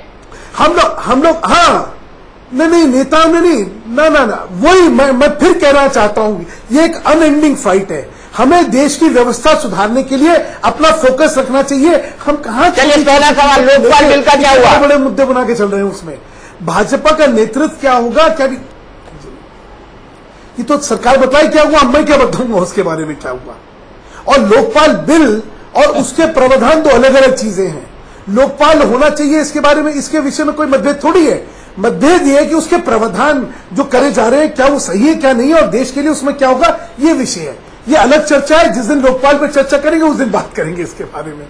हम लोग हाँ, नहीं नेताओं ने नहीं, ना वही मैं फिर कहना चाहता हूं, ये एक अनएंडिंग फाइट है। हमें देश की व्यवस्था सुधारने के लिए अपना फोकस रखना चाहिए। हम कहां, चलिए पहला सवाल, लोकपाल बिल का क्या हुआ? बड़े मुद्दे बना के चल रहे हैं उसमें। भाजपा का नेतृत्व क्या होगा, क्या ये तो सरकार बताए क्या हुआ, मैं क्या बताऊंगा उसके बारे में क्या हुआ। और लोकपाल बिल और उसके प्रावधान दो अलग अलग चीजें हैं। लोकपाल होना चाहिए, इसके बारे में, इसके विषय में कोई मतभेद थोड़ी है। मतभेद ये है कि उसके प्रावधान जो करे जा रहे हैं क्या वो सही है क्या नहीं है, और देश के लिए उसमें क्या होगा, ये विषय है। ये अलग चर्चा है, जिस दिन लोकपाल पर चर्चा करेंगे उस दिन बात करेंगे इसके बारे में।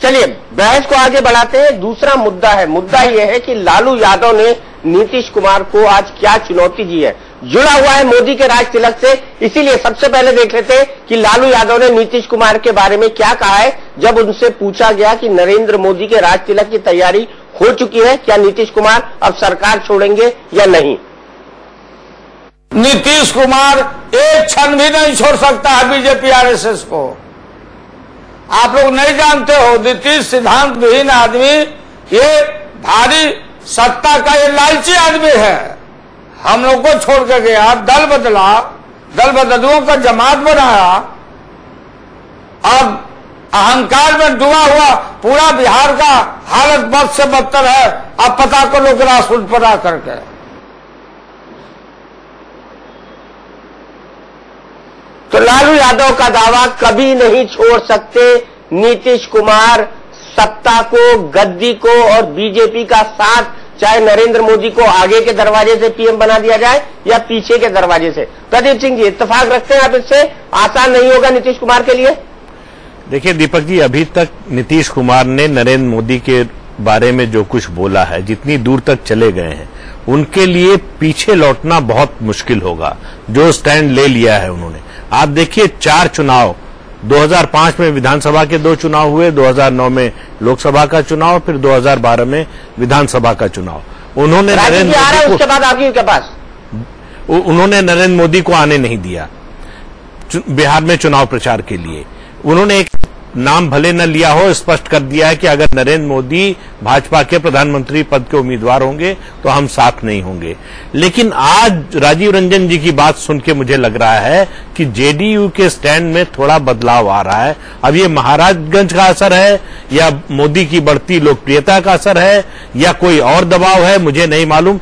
चलिए बहस को आगे बढ़ाते हैं। दूसरा मुद्दा है, मुद्दा यह है कि लालू यादव ने नीतीश कुमार को आज क्या चुनौती दी है। जुड़ा हुआ है मोदी के राज तिलक से, इसीलिए सबसे पहले देख लेते हैं कि लालू यादव ने नीतीश कुमार के बारे में क्या कहा है जब उनसे पूछा गया कि नरेंद्र मोदी के राज तिलक की तैयारी हो चुकी है, क्या नीतीश कुमार अब सरकार छोड़ेंगे या नहीं। नीतीश कुमार एक क्षण भी नहीं छोड़ सकता है बीजेपी आरएसएस को। आप लोग नहीं जानते हो, नीतीश सिद्धांत विहीन आदमी, ये भारी सत्ता का ये लालची आदमी है। हम लोग को छोड़ के गया, दल बदला, दल बदलुओं का जमात बनाया, अब अहंकार में डूबा हुआ पूरा बिहार का हालत बद से बदतर है। अब पता करो ग्रासरूट पर आकर के। तो लालू यादव का दावा, कभी नहीं छोड़ सकते नीतीश कुमार सत्ता को, गद्दी को और बीजेपी का साथ, चाहे नरेंद्र मोदी को आगे के दरवाजे से पीएम बना दिया जाए या पीछे के दरवाजे से। प्रदीप सिंह जी, इत्तेफाक रखते हैं आप इससे? आसान नहीं होगा नीतीश कुमार के लिए? देखिए दीपक जी, अभी तक नीतीश कुमार ने नरेंद्र मोदी के बारे में जो कुछ बोला है, जितनी दूर तक चले गए हैं, उनके लिए पीछे लौटना बहुत मुश्किल होगा। जो स्टैंड ले लिया है उन्होंने, आप देखिए 4 चुनाव, 2005 में विधानसभा के 2 चुनाव हुए, 2009 में लोकसभा का चुनाव, फिर 2012 में विधानसभा का चुनाव। उन्होंने नरेंद्र मोदी को, उसके बाद आपके के पास उन्होंने नरेंद्र मोदी को आने नहीं दिया बिहार में चुनाव प्रचार के लिए। उन्होंने एक नाम भले न लिया हो, स्पष्ट कर दिया है कि अगर नरेंद्र मोदी भाजपा के प्रधानमंत्री पद के उम्मीदवार होंगे तो हम साथ नहीं होंगे। लेकिन आज राजीव रंजन जी की बात सुन के मुझे लग रहा है कि जेडीयू के स्टैंड में थोड़ा बदलाव आ रहा है। अब ये महाराजगंज का असर है या मोदी की बढ़ती लोकप्रियता का असर है या कोई और दबाव है, मुझे नहीं मालूम।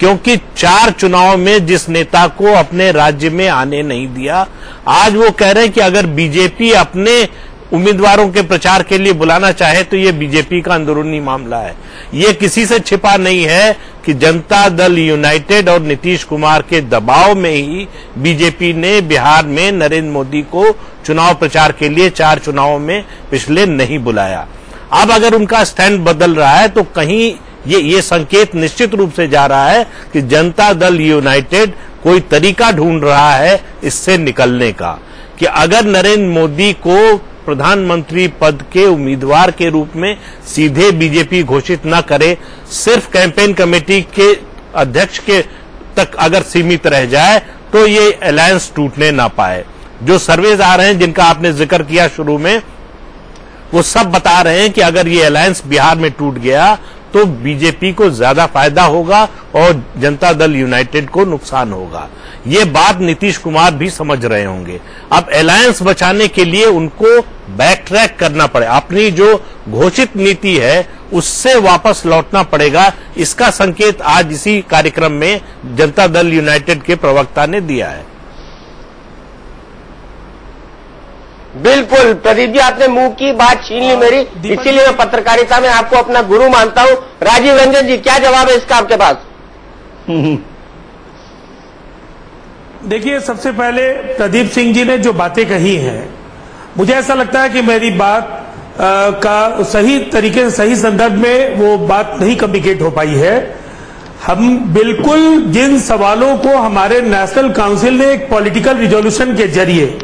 क्योंकि 4 चुनाव में जिस नेता को अपने राज्य में आने नहीं दिया, आज वो कह रहे हैं कि अगर बीजेपी अपने उम्मीदवारों के प्रचार के लिए बुलाना चाहे तो ये बीजेपी का अंदरूनी मामला है। ये किसी से छिपा नहीं है कि जनता दल यूनाइटेड और नीतीश कुमार के दबाव में ही बीजेपी ने बिहार में नरेंद्र मोदी को चुनाव प्रचार के लिए 4 चुनावों में पिछले नहीं बुलाया। अब अगर उनका स्टैंड बदल रहा है तो कहीं ये संकेत निश्चित रूप से जा रहा है कि जनता दल यूनाइटेड कोई तरीका ढूंढ रहा है इससे निकलने का, कि अगर नरेंद्र मोदी को प्रधानमंत्री पद के उम्मीदवार के रूप में सीधे बीजेपी घोषित न करे, सिर्फ कैंपेन कमेटी के अध्यक्ष के तक अगर सीमित रह जाए तो ये अलायंस टूटने ना पाए। जो सर्वेज आ रहे हैं जिनका आपने जिक्र किया शुरू में, वो सब बता रहे हैं कि अगर ये अलायंस बिहार में टूट गया तो बीजेपी को ज्यादा फायदा होगा और जनता दल यूनाइटेड को नुकसान होगा। ये बात नीतीश कुमार भी समझ रहे होंगे। अब अलायंस बचाने के लिए उनको बैक ट्रैक करना पड़े, अपनी जो घोषित नीति है उससे वापस लौटना पड़ेगा। इसका संकेत आज इसी कार्यक्रम में जनता दल यूनाइटेड के प्रवक्ता ने दिया है। बिल्कुल प्रदीप जी, आपने मुंह की बात छीन ली मेरी, इसीलिए मैं पत्रकारिता में आपको अपना गुरु मानता हूं। राजीव रंजन जी, क्या जवाब है इसका आपके पास? देखिए, सबसे पहले प्रदीप सिंह जी ने जो बातें कही हैं, मुझे ऐसा लगता है कि मेरी बात का सही तरीके से सही संदर्भ में वो बात नहीं कम्युनिकेट हो पाई है। हम बिल्कुल जिन सवालों को हमारे नेशनल काउंसिल ने एक पॉलिटिकल रिजोल्यूशन के जरिए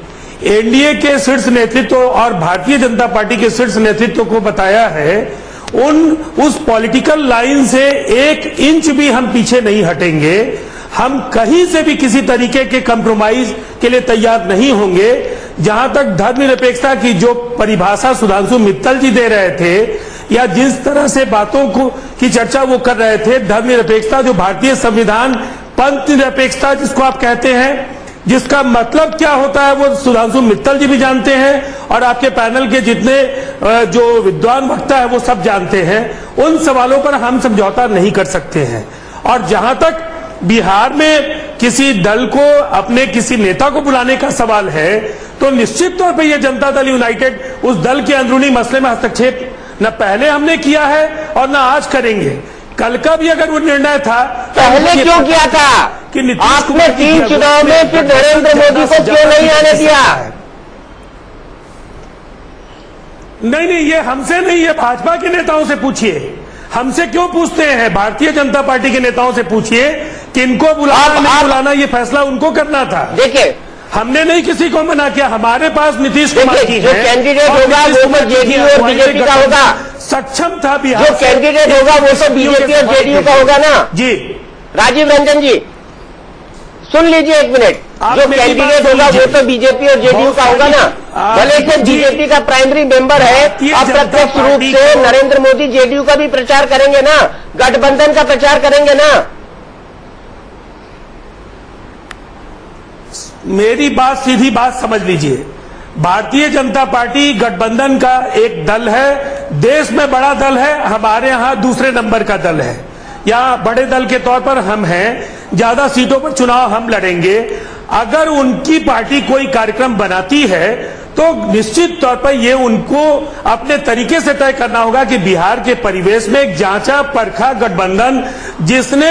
एनडीए के शीर्ष नेतृत्व और भारतीय जनता पार्टी के शीर्ष नेतृत्व को बताया है, उस पॉलिटिकल लाइन से 1 इंच भी हम पीछे नहीं हटेंगे। हम कहीं से भी किसी तरीके के कंप्रोमाइज के लिए तैयार नहीं होंगे। जहां तक धर्मनिरपेक्षता की जो परिभाषा सुधांशु मित्तल जी दे रहे थे, या जिस तरह से बातों को की चर्चा वो कर रहे थे, धर्मनिरपेक्षता जो भारतीय संविधान, पंथ निरपेक्षता जिसको आप कहते हैं, जिसका मतलब क्या होता है वो सुधांशु मित्तल जी भी जानते हैं और आपके पैनल के जितने जो विद्वान वक्ता है वो सब जानते हैं। उन सवालों पर हम समझौता नहीं कर सकते हैं। और जहां तक बिहार में किसी दल को अपने किसी नेता को बुलाने का सवाल है, तो निश्चित तौर पर यह जनता दल यूनाइटेड उस दल के अंदरूनी मसले में हस्तक्षेप न पहले हमने किया है और न आज करेंगे। कल का भी अगर वो निर्णय था, पहले क्यों किया था कि आपने 3 चुनाव में फिर नरेंद्र मोदी को क्यों नहीं आने दिया? नहीं, ये हमसे नहीं है, भाजपा के नेताओं से पूछिए। हमसे क्यों पूछते हैं? भारतीय जनता पार्टी के नेताओं से पूछिए कि इनको बुलाना नहीं बुलाना, ये फैसला उनको करना था। देखिए, हमने नहीं किसी को मना किया। हमारे पास नीतीश कुमार जी जो कैंडिडेट होगा वो तो जेडीयू और बीजेपी का होगा। सक्षम था बिहार। जो कैंडिडेट होगा वो तो बीजेपी और जेडीयू का होगा ना जी। राजीव रंजन जी, सुन लीजिए 1 मिनट। जो कैंडिडेट होगा वो तो बीजेपी और जेडीयू का होगा ना। भले से बीजेपी का प्राइमरी मेंबर है, अप्रत्यक्ष रूप से नरेंद्र मोदी जेडीयू का भी प्रचार करेंगे ना, गठबंधन का प्रचार करेंगे ना। मेरी बात, सीधी बात समझ लीजिए। भारतीय जनता पार्टी गठबंधन का एक दल है, देश में बड़ा दल है, हमारे यहां दूसरे नंबर का दल है। यहाँ बड़े दल के तौर पर हम हैं, ज्यादा सीटों पर चुनाव हम लड़ेंगे। अगर उनकी पार्टी कोई कार्यक्रम बनाती है तो निश्चित तौर पर ये उनको अपने तरीके से तय करना होगा कि बिहार के परिवेश में एक जांचा परखा गठबंधन जिसने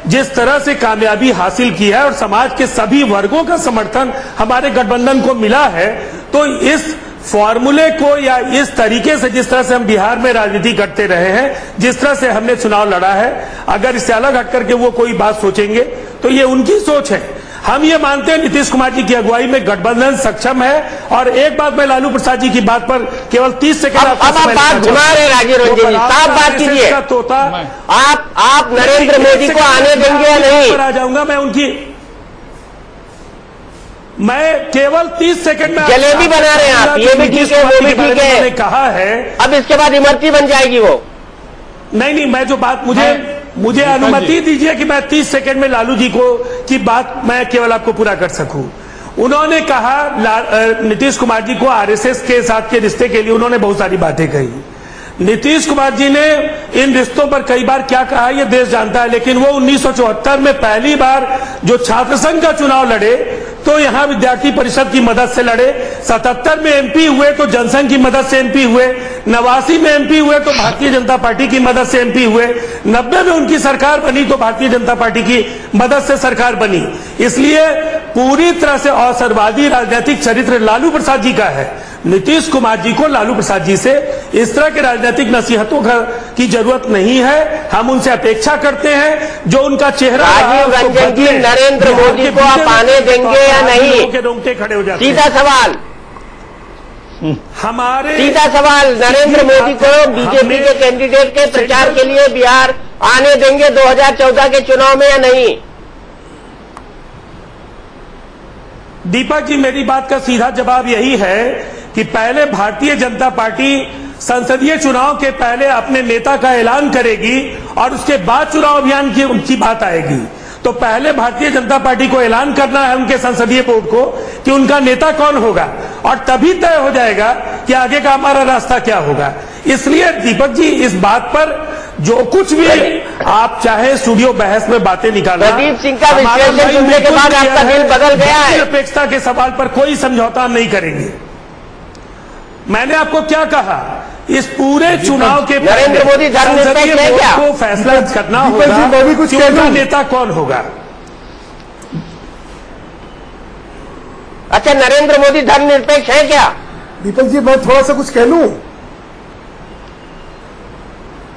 जिस तरह से कामयाबी हासिल की है और समाज के सभी वर्गों का समर्थन हमारे गठबंधन को मिला है, तो इस फॉर्मूले को या इस तरीके से जिस तरह से हम बिहार में राजनीति करते रहे हैं, जिस तरह से हमने चुनाव लड़ा है, अगर इससे अलग हट करके वो कोई बात सोचेंगे तो ये उनकी सोच है। हम ये मानते हैं नीतीश कुमार जी की अगुवाई में गठबंधन सक्षम है। और एक बात मैं लालू प्रसाद जी की बात पर केवल 30 सेकंड अब आप बात घुमा रहे राजीव रंजन जी, साफ बात कीजिए। आप नरेंद्र मोदी को आने देंगे या नहीं? आ जाऊंगा मैं केवल 30 सेकंड में। जलेबी बना रहे हैं आप, ये भी ठीक है वो भी ठीक है, कहा है। अब इसके बाद इमरती बन जाएगी वो। नहीं, मैं जो बात मुझे अनुमति दीजिए कि मैं 30 सेकंड में लालू जी की बात मैं केवल आपको पूरा कर सकूं। उन्होंने कहा नीतीश कुमार जी को आरएसएस के साथ के रिश्ते के लिए उन्होंने बहुत सारी बातें कही। नीतीश कुमार जी ने इन रिश्तों पर कई बार क्या कहा ये देश जानता है, लेकिन वो 1974 में पहली बार जो छात्र संघ का चुनाव लड़े तो यहां विद्यार्थी परिषद की मदद से लड़े। 77 में एमपी हुए तो जनसंघ की मदद से एमपी हुए। 89 में एमपी हुए तो भारतीय जनता पार्टी की मदद से एमपी हुए। 90 में उनकी सरकार बनी तो भारतीय जनता पार्टी की मदद से सरकार बनी। इसलिए पूरी तरह से अवसरवादी राजनीतिक चरित्र लालू प्रसाद जी का है। नीतीश कुमार जी को लालू प्रसाद जी से इस तरह के राजनीतिक नसीहतों की जरूरत नहीं है। हम उनसे अपेक्षा करते हैं जो उनका चेहरा। राजीव रंजन जी, नरेंद्र मोदी को आप आने देंगे या नहीं? के रोंगटे खड़े हो जाते। सीधा सवाल, सीधा सवाल, नरेंद्र मोदी को बीजेपी के कैंडिडेट के प्रचार के लिए बिहार आने देंगे 2014 के चुनाव में या नहीं? दीपक जी, मेरी बात का सीधा जवाब यही है कि पहले भारतीय जनता पार्टी संसदीय चुनाव के पहले अपने नेता का ऐलान करेगी और उसके बाद चुनाव अभियान की उनकी बात आएगी। तो पहले भारतीय जनता पार्टी को ऐलान करना है उनके संसदीय बोर्ड को कि उनका नेता कौन होगा, और तभी तय हो जाएगा कि आगे का हमारा रास्ता क्या होगा। इसलिए दीपक जी, इस बात पर जो कुछ भी आप चाहे स्टूडियो बहस में बातें निकालना, प्रदीप सिंह का विश्लेषण सुनने के बाद आपका दिल बदल गया है। निरपेक्षता के सवाल पर कोई समझौता नहीं करेंगे। मैंने आपको क्या कहा, इस पूरे चुनाव के नरेंद्र मोदी धर्मनिरपेक्ष है क्या? को फैसला करना होगा कि उनका नेता कौन होगा। अच्छा, नरेंद्र मोदी धर्मनिरपेक्ष है क्या? दीपक जी, मैं थोड़ा सा कुछ कह लूं।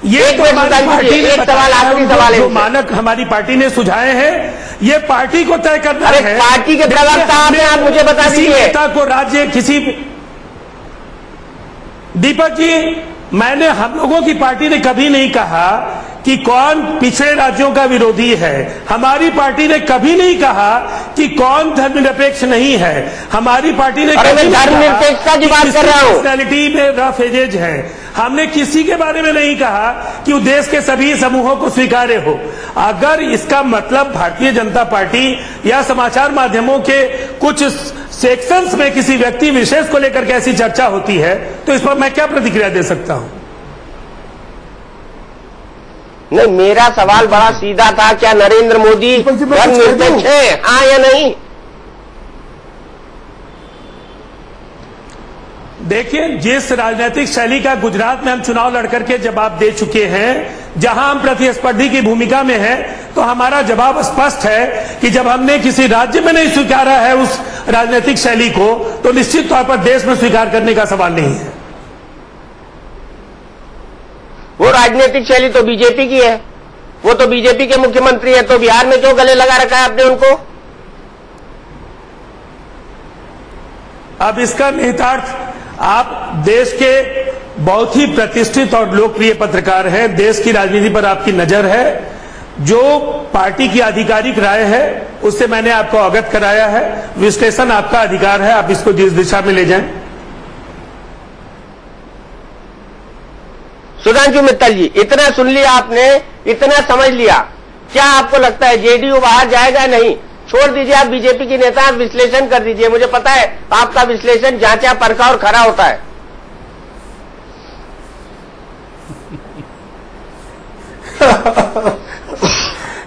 ये तो हमारी पार्टी ने सवाल, आखिरी सवाल है, जो मानक हमारी पार्टी ने सुझाए हैं, ये पार्टी को तय करना है। पार्टी के प्रवक्ता आप मुझे बता दीजिए। नेता को राज्य किसी दीपक जी, मैंने हम लोगों की पार्टी ने कभी नहीं कहा कि कौन पिछड़े राज्यों का विरोधी है। हमारी पार्टी ने कभी नहीं कहा कि कौन धर्मनिरपेक्ष नहीं है। हमारी पार्टी ने कभी धर्मनिरपेक्षता की बात कर रहा हूं, पर्सनैलिटी में रफ एजेज है। हमने किसी के बारे में नहीं कहा कि वो देश के सभी समूहों को स्वीकार्य हो। अगर इसका मतलब भारतीय जनता पार्टी या समाचार माध्यमों के कुछ सेक्शंस में किसी व्यक्ति विशेष को लेकर के ऐसी चर्चा होती है, तो इस पर मैं क्या प्रतिक्रिया दे सकता हूं? नहीं, मेरा सवाल बड़ा सीधा था, क्या नरेंद्र मोदी धर्मनिरपेक्ष है, हाँ या नहीं? देखिए, जिस राजनीतिक शैली का गुजरात में हम चुनाव लड़कर के जवाब दे चुके हैं, जहां हम प्रतिस्पर्धी की भूमिका में हैं, तो हमारा जवाब स्पष्ट है कि जब हमने किसी राज्य में नहीं स्वीकारा है उस राजनीतिक शैली को, तो निश्चित तौर पर देश में स्वीकार करने का सवाल नहीं है। वो राजनीतिक शैली तो बीजेपी की है, वो तो बीजेपी के मुख्यमंत्री है, तो बिहार में क्यों गले लगा रखा है आपने उनको? अब इसका निहितार्थ, आप देश के बहुत ही प्रतिष्ठित और लोकप्रिय पत्रकार हैं, देश की राजनीति पर आपकी नजर है। जो पार्टी की आधिकारिक राय है उससे मैंने आपको अवगत कराया है। विश्लेषण आपका अधिकार है, आप इसको जिस दिशा में ले जाएं। सुधांशु मित्तल जी, इतना सुन लिया आपने, इतना समझ लिया, क्या आपको लगता है जेडीयू बाहर जाएगा? नहीं, छोड़ दीजिए, आप बीजेपी के नेता, आप विश्लेषण कर दीजिए। मुझे पता है आपका विश्लेषण जांचा परखा और खरा होता है।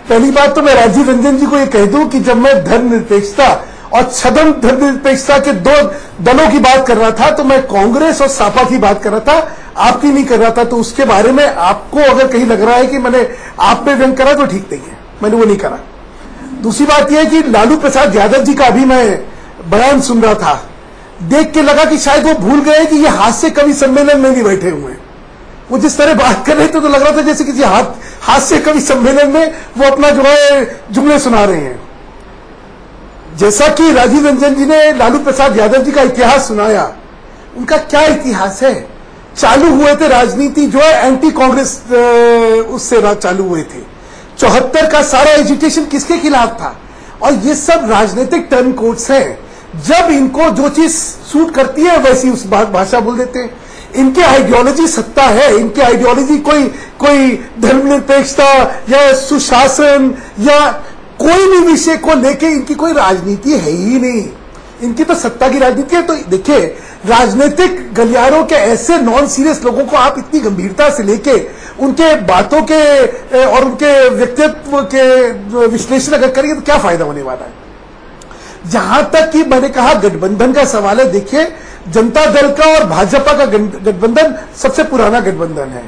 पहली बात तो मैं राजीव रंजन जी को ये कह दूं कि जब मैं धर्मनिरपेक्षता और छद्म धर्मनिरपेक्षता के दो दलों की बात कर रहा था, तो मैं कांग्रेस और सपा की बात कर रहा था, आपकी नहीं कर रहा था। तो उसके बारे में आपको अगर कहीं लग रहा है कि मैंने आप पे व्यंग करा, तो ठीक नहीं है, मैंने वो नहीं करा। दूसरी बात यह है कि लालू प्रसाद यादव जी का अभी मैं बयान सुन रहा था, देख के लगा कि शायद वो भूल गए कि ये हास्य कवि सम्मेलन में भी बैठे हुए हैं। वो जिस तरह बात कर रहे थे तो लग रहा था जैसे किसी हास्य कवि सम्मेलन में वो अपना जो है जुमले सुना रहे हैं। जैसा कि राजीव रंजन जी ने लालू प्रसाद यादव जी का इतिहास सुनाया, उनका क्या इतिहास है? चालू हुए थे राजनीति जो है एंटी कांग्रेस, उससे चालू हुए थे। 74 का सारा एजुटेशन किसके खिलाफ था? और ये सब राजनीतिक टर्म कोड्स हैं। जब इनको जो चीज सूट करती है वैसी उस भाषा बोल देते हैं। इनकी आइडियोलॉजी सत्ता है, इनकी आइडियोलॉजी कोई धर्मनिरपेक्षता या सुशासन या कोई भी विषय को लेके इनकी कोई राजनीति है ही नहीं। इनकी तो सत्ता की राजनीति है। तो देखिए, राजनीतिक गलियारों के ऐसे नॉन सीरियस लोगों को आप इतनी गंभीरता से लेके उनके बातों के और उनके व्यक्तित्व के विश्लेषण अगर करेंगे तो क्या फायदा होने वाला है? जहां तक कि मैंने कहा गठबंधन का सवाल है, देखिए जनता दल का और भाजपा का गठबंधन सबसे पुराना गठबंधन है।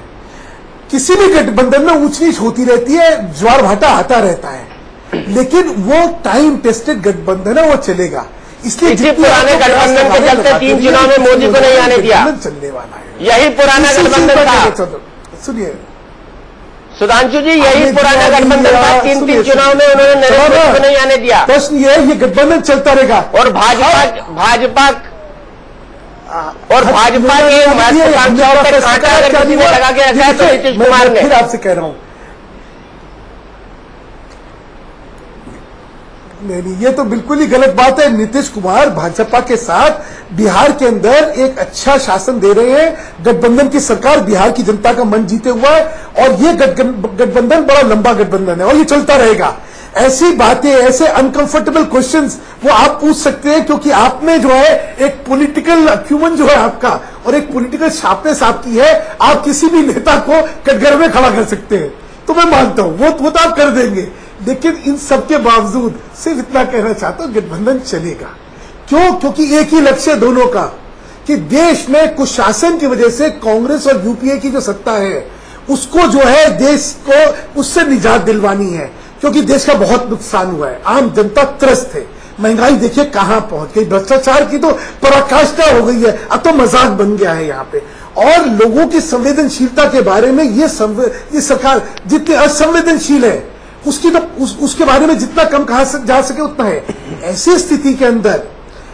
किसी भी गठबंधन में ऊंच नीच होती रहती है, ज्वार भाटा आता रहता है, लेकिन वो टाइम टेस्टेड गठबंधन है, वो चलेगा। इसलिए पुराने गठबंधन के चलते 3 चुनाव में मोदी को नहीं आने दिया, चलने वाला है। यही पुराना गठबंधन था। सुनिए सुधांशु जी, यही पुराना गठबंधन था। 3 चुनाव में उन्होंने नरेंद्र मोदी को नहीं आने दिया। प्रश्न ये है, ये गठबंधन चलता रहेगा। और भाजपा की महत्वाकांक्षाओं पे कांटा अगर किसी ने लगा के रखा है तो नीतीश कुमार ने। फिर आपसे कह रहा हूं, नहीं, ये तो बिल्कुल ही गलत बात है। नीतीश कुमार भाजपा के साथ बिहार के अंदर एक अच्छा शासन दे रहे हैं। गठबंधन की सरकार बिहार की जनता का मन जीते हुआ है और ये गठबंधन बड़ा लंबा गठबंधन है और ये चलता रहेगा। ऐसी बातें, ऐसे अनकंफर्टेबल क्वेश्चंस वो आप पूछ सकते हैं क्योंकि आप में जो है एक पॉलिटिकल अक्यूमन जो है आपका और एक पॉलिटिकल शार्पनेस आपकी है। आप किसी भी नेता को कटघरे में खड़ा कर सकते हैं, तो मैं मानता हूं वो तो आप कर देंगे। लेकिन इन सबके बावजूद सिर्फ इतना कहना चाहता हूं, गठबंधन चलेगा। क्यों? क्योंकि एक ही लक्ष्य दोनों का कि देश में कुशासन की वजह से कांग्रेस और यूपीए की जो सत्ता है उसको जो है देश को उससे निजात दिलवानी है, क्योंकि देश का बहुत नुकसान हुआ है। आम जनता त्रस्त है। महंगाई देखिए कहां पहुंच गई, भ्रष्टाचार की तो पराकाष्ठा हो गई है, अब तो मजाक बन गया है यहाँ पे। और लोगों की संवेदनशीलता के बारे में ये सरकार जितनी असंवेदनशील है उसकी तो उसके बारे में जितना कम कहा जा सके उतना है। ऐसी स्थिति के अंदर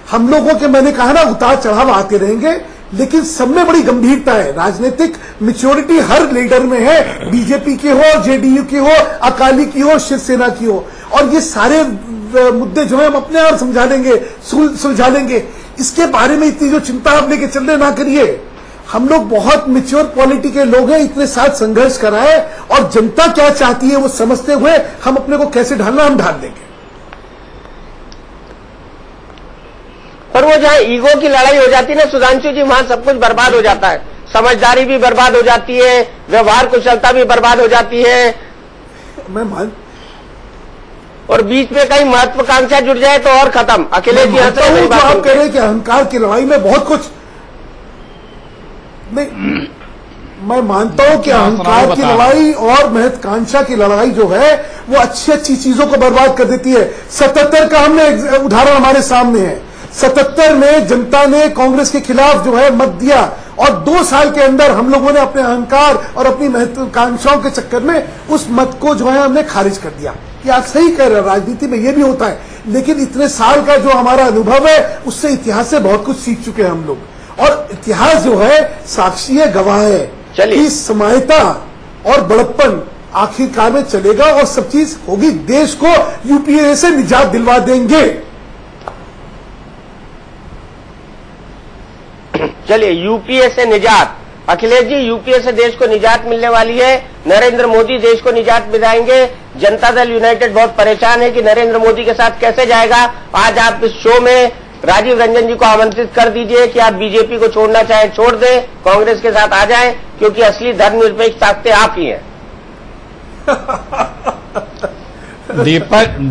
हम लोगों के, मैंने कहा ना, उतार चढ़ाव आते रहेंगे, लेकिन सब में बड़ी गंभीरता है। राजनीतिक मैच्योरिटी हर लीडर में है, बीजेपी की हो, जेडीयू की हो, अकाली की हो, शिवसेना की हो। और ये सारे मुद्दे जो है हम अपने आप समझा लेंगे, सुलझा लेंगे। इसके बारे में इतनी जो चिंता आप लेके चल रहे ना करिए। हम लोग बहुत मैच्योर क्वालिटी के लोग हैं, इतने साथ संघर्ष करा है और जनता क्या चाहती है वो समझते हुए हम अपने को कैसे ढालना हम ढाल देंगे। पर वो जहां ईगो की लड़ाई हो जाती है ना सुधांशु जी, वहां सब कुछ बर्बाद हो जाता है। समझदारी भी बर्बाद हो जाती है, व्यवहार कुशलता भी बर्बाद हो जाती है। मैं मान और बीच में कहीं महत्वाकांक्षा जुड़ जाए तो और खत्म। अकेले जी आप कह रहे हैं कि अहंकार की लड़ाई में बहुत कुछ नहीं, मैं मानता हूं कि अहंकार की लड़ाई और महत्वाकांक्षा की लड़ाई जो है वो अच्छी अच्छी चीजों को बर्बाद कर देती है। 77 का हमने उदाहरण हमारे सामने है। 77 में जनता ने कांग्रेस के खिलाफ जो है मत दिया और 2 साल के अंदर हम लोगों ने अपने अहंकार और अपनी महत्वाकांक्षाओं के चक्कर में उस मत को जो है हमने खारिज कर दिया। ये आप सही कह रहे हैं, राजनीति में ये भी होता है। लेकिन इतने साल का जो हमारा अनुभव है उससे इतिहास से बहुत कुछ सीख चुके हैं हम लोग। और इतिहास जो है साक्षी है, गवाह है कि समानता और बड़प्पन आखिरकार में चलेगा और सब चीज होगी। देश को यूपीए से निजात दिलवा देंगे। चलिए, यूपीए से निजात। अखिलेश जी, यूपीए से देश को निजात मिलने वाली है। नरेंद्र मोदी देश को निजात दिलाएंगे। जनता दल यूनाइटेड बहुत परेशान है कि नरेंद्र मोदी के साथ कैसे जाएगा। आज आप इस शो में राजीव रंजन जी को आमंत्रित कर दीजिए कि आप बीजेपी को छोड़ना चाहे छोड़ दें, कांग्रेस के साथ आ जाएं, क्योंकि असली धर्मनिरपेक्ष ताकतें आप ही हैं।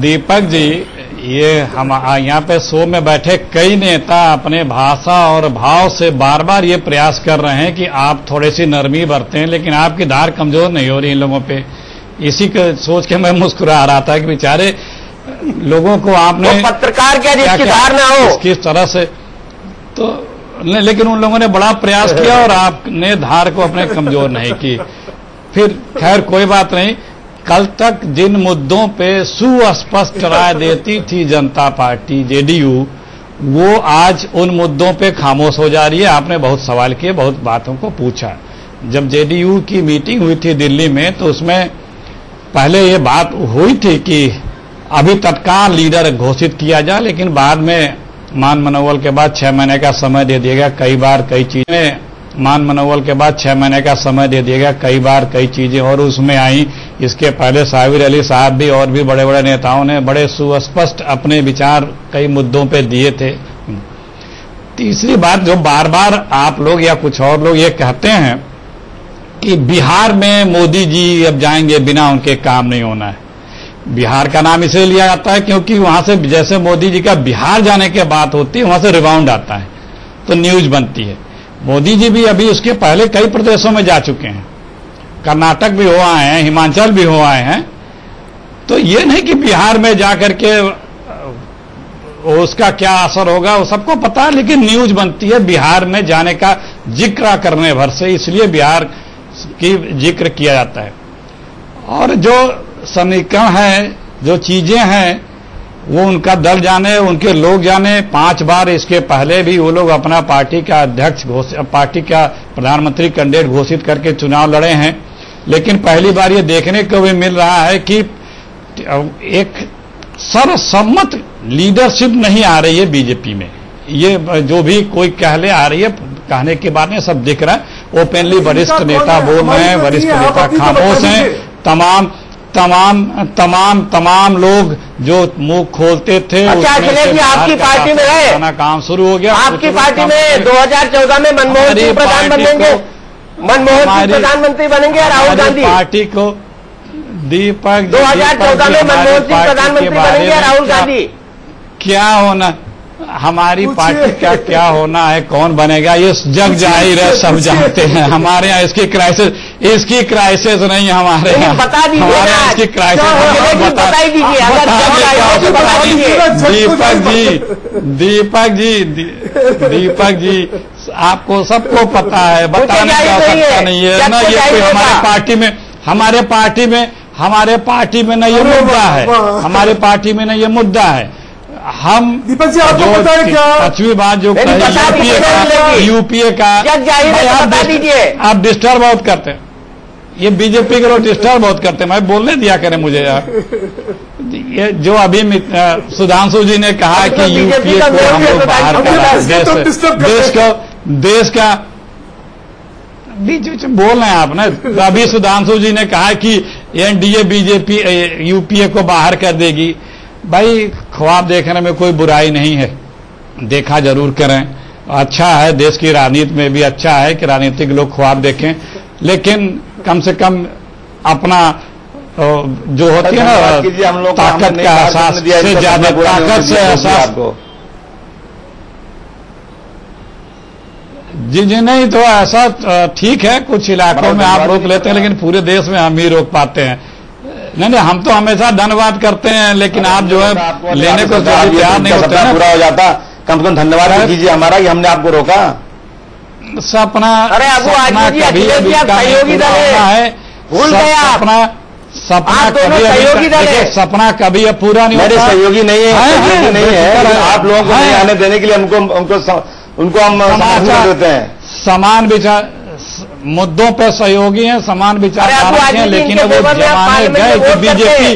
दीपक जी, ये हम यहाँ पे शो में बैठे कई नेता अपने भाषा और भाव से बार बार ये प्रयास कर रहे हैं कि आप थोड़ी सी नरमी बरतें, लेकिन आपकी धार कमजोर नहीं हो रही इन लोगों पे। इसी को सोच के मैं मुस्कुरा रहा था कि बेचारे लोगों को आपने पत्रकार क्या जिसकी धार ना हो किस तरह से, तो लेकिन उन लोगों ने बड़ा प्रयास किया और आपने धार को अपने कमजोर नहीं की। फिर खैर कोई बात नहीं। कल तक जिन मुद्दों पे सुस्पष्ट राय देती थी जनता पार्टी जेडीयू, वो आज उन मुद्दों पे खामोश हो जा रही है। आपने बहुत सवाल किए, बहुत बातों को पूछा। जब जेडीयू की मीटिंग हुई थी दिल्ली में तो उसमें पहले ये बात हुई थी कि अभी तत्काल लीडर घोषित किया जाए, लेकिन बाद में मान मनोबल के बाद 6 महीने का समय दे दिएगा। कई बार कई चीजें मान मनोबल के बाद 6 महीने का समय दे दिएगा। कई बार कई चीजें और उसमें आई। इसके पहले साबिर अली साहब भी और भी बड़े बड़े नेताओं ने बड़े सुस्पष्ट अपने विचार कई मुद्दों पे दिए थे। तीसरी बात जो बार बार आप लोग या कुछ और लोग ये कहते हैं कि बिहार में मोदी जी अब जाएंगे, बिना उनके काम नहीं होना है। बिहार का नाम इसलिए लिया जाता है क्योंकि वहां से जैसे मोदी जी का बिहार जाने की बात होती है वहां से रिबाउंड आता है तो न्यूज बनती है। मोदी जी भी अभी उसके पहले कई प्रदेशों में जा चुके हैं, कर्नाटक भी हो आए हैं, हिमाचल भी हो आए हैं। तो ये नहीं कि बिहार में जाकर के उसका क्या असर होगा वो सबको पता है, लेकिन न्यूज बनती है बिहार में जाने का जिक्र करने भर से, इसलिए बिहार की जिक्र किया जाता है। और जो समीकरण है, जो चीजें हैं, वो उनका दल जाने, उनके लोग जाने। 5 बार इसके पहले भी वो लोग अपना पार्टी का अध्यक्ष पार्टी का प्रधानमंत्री कैंडिडेट घोषित करके चुनाव लड़े हैं। लेकिन पहली बार ये देखने को भी मिल रहा है कि एक सर्वसम्मत लीडरशिप नहीं आ रही है बीजेपी में। ये जो भी कोई कहले आ रही है, कहने के बाद में सब दिख रहा है। ओपनली वरिष्ठ नेता बोल रहे हैं, वरिष्ठ नेता खामोश हैं। तमाम लोग जो मुंह खोलते थे। अच्छा अखिलेश जी, आपकी पार्टी में है काम शुरू हो गया। आपकी पार्टी में 2014 में मनमोहन सिंह प्रधान बनेंगे, मनमोहन सिंह प्रधानमंत्री बनेंगे या राहुल गांधी? पार्टी को दीपक 2014 में मनमोहन सिंह प्रधानमंत्री बनेंगे या राहुल गांधी? क्या होना हमारी पार्टी का क्या होना है, कौन बनेगा, ये जग जाहिर है, सब जानते हैं। हमारे यहाँ इसकी क्राइसिस नहीं, हमारे यहाँ बता दीजिए, हमारे यहाँ इसकी क्राइसिस बता ही दीजिए। अगर बता दीजिए। दीपक जी आपको सबको पता है, बताने की आवश्यकता नहीं है ना। ये कोई हमारे पार्टी में ना ये मुद्दा है, हमारे पार्टी में ना ये मुद्दा है। हम दीपक जी आपको पता है क्या? पांचवी बात जो यूपीए का आप डिस्टर्ब बहुत करते हैं, ये बीजेपी के लोग डिस्टर्ब बहुत करते हैं। मैं बोलने दिया करें मुझे यार। ये जो अभी सुधांशु जी ने कहा कि यूपीए को हम लोग बाहर कर देश का बीच बीच में बोल रहे हैं आप ना। तो अभी सुधांशु जी ने कहा कि एनडीए बीजेपी यूपीए को बाहर कर देगी। भाई ख्वाब देखने में कोई बुराई नहीं है, देखा जरूर करें, अच्छा है। देश की राजनीति में भी अच्छा है कि राजनीतिक लोग ख्वाब देखें, लेकिन कम से कम अपना जो होती है ना ताकत का एहसास से ज्यादा ताकत से एहसास जी नहीं तो ऐसा ठीक है, कुछ इलाकों में आप रोक लेते हैं, लेकिन पूरे देश में हम ही रोक पाते हैं। नहीं, हम तो हमेशा धन्यवाद करते हैं, लेकिन आप जो है लेने को तैयार नहीं होते हैं। पूरा हो जाता, कम से कम धन्यवाद कीजिए हमारा कि हमने आपको रोका। सपना कभी सपना कभी पूरा नहीं होता। सहयोगी नहीं है, आप लोगों को नहीं आने देने के लिए उनको हम देते हैं। समान विचार मुद्दों पर सहयोगी हैं, समान विचारधारा हैं, लेकिन वो जमाने गए कि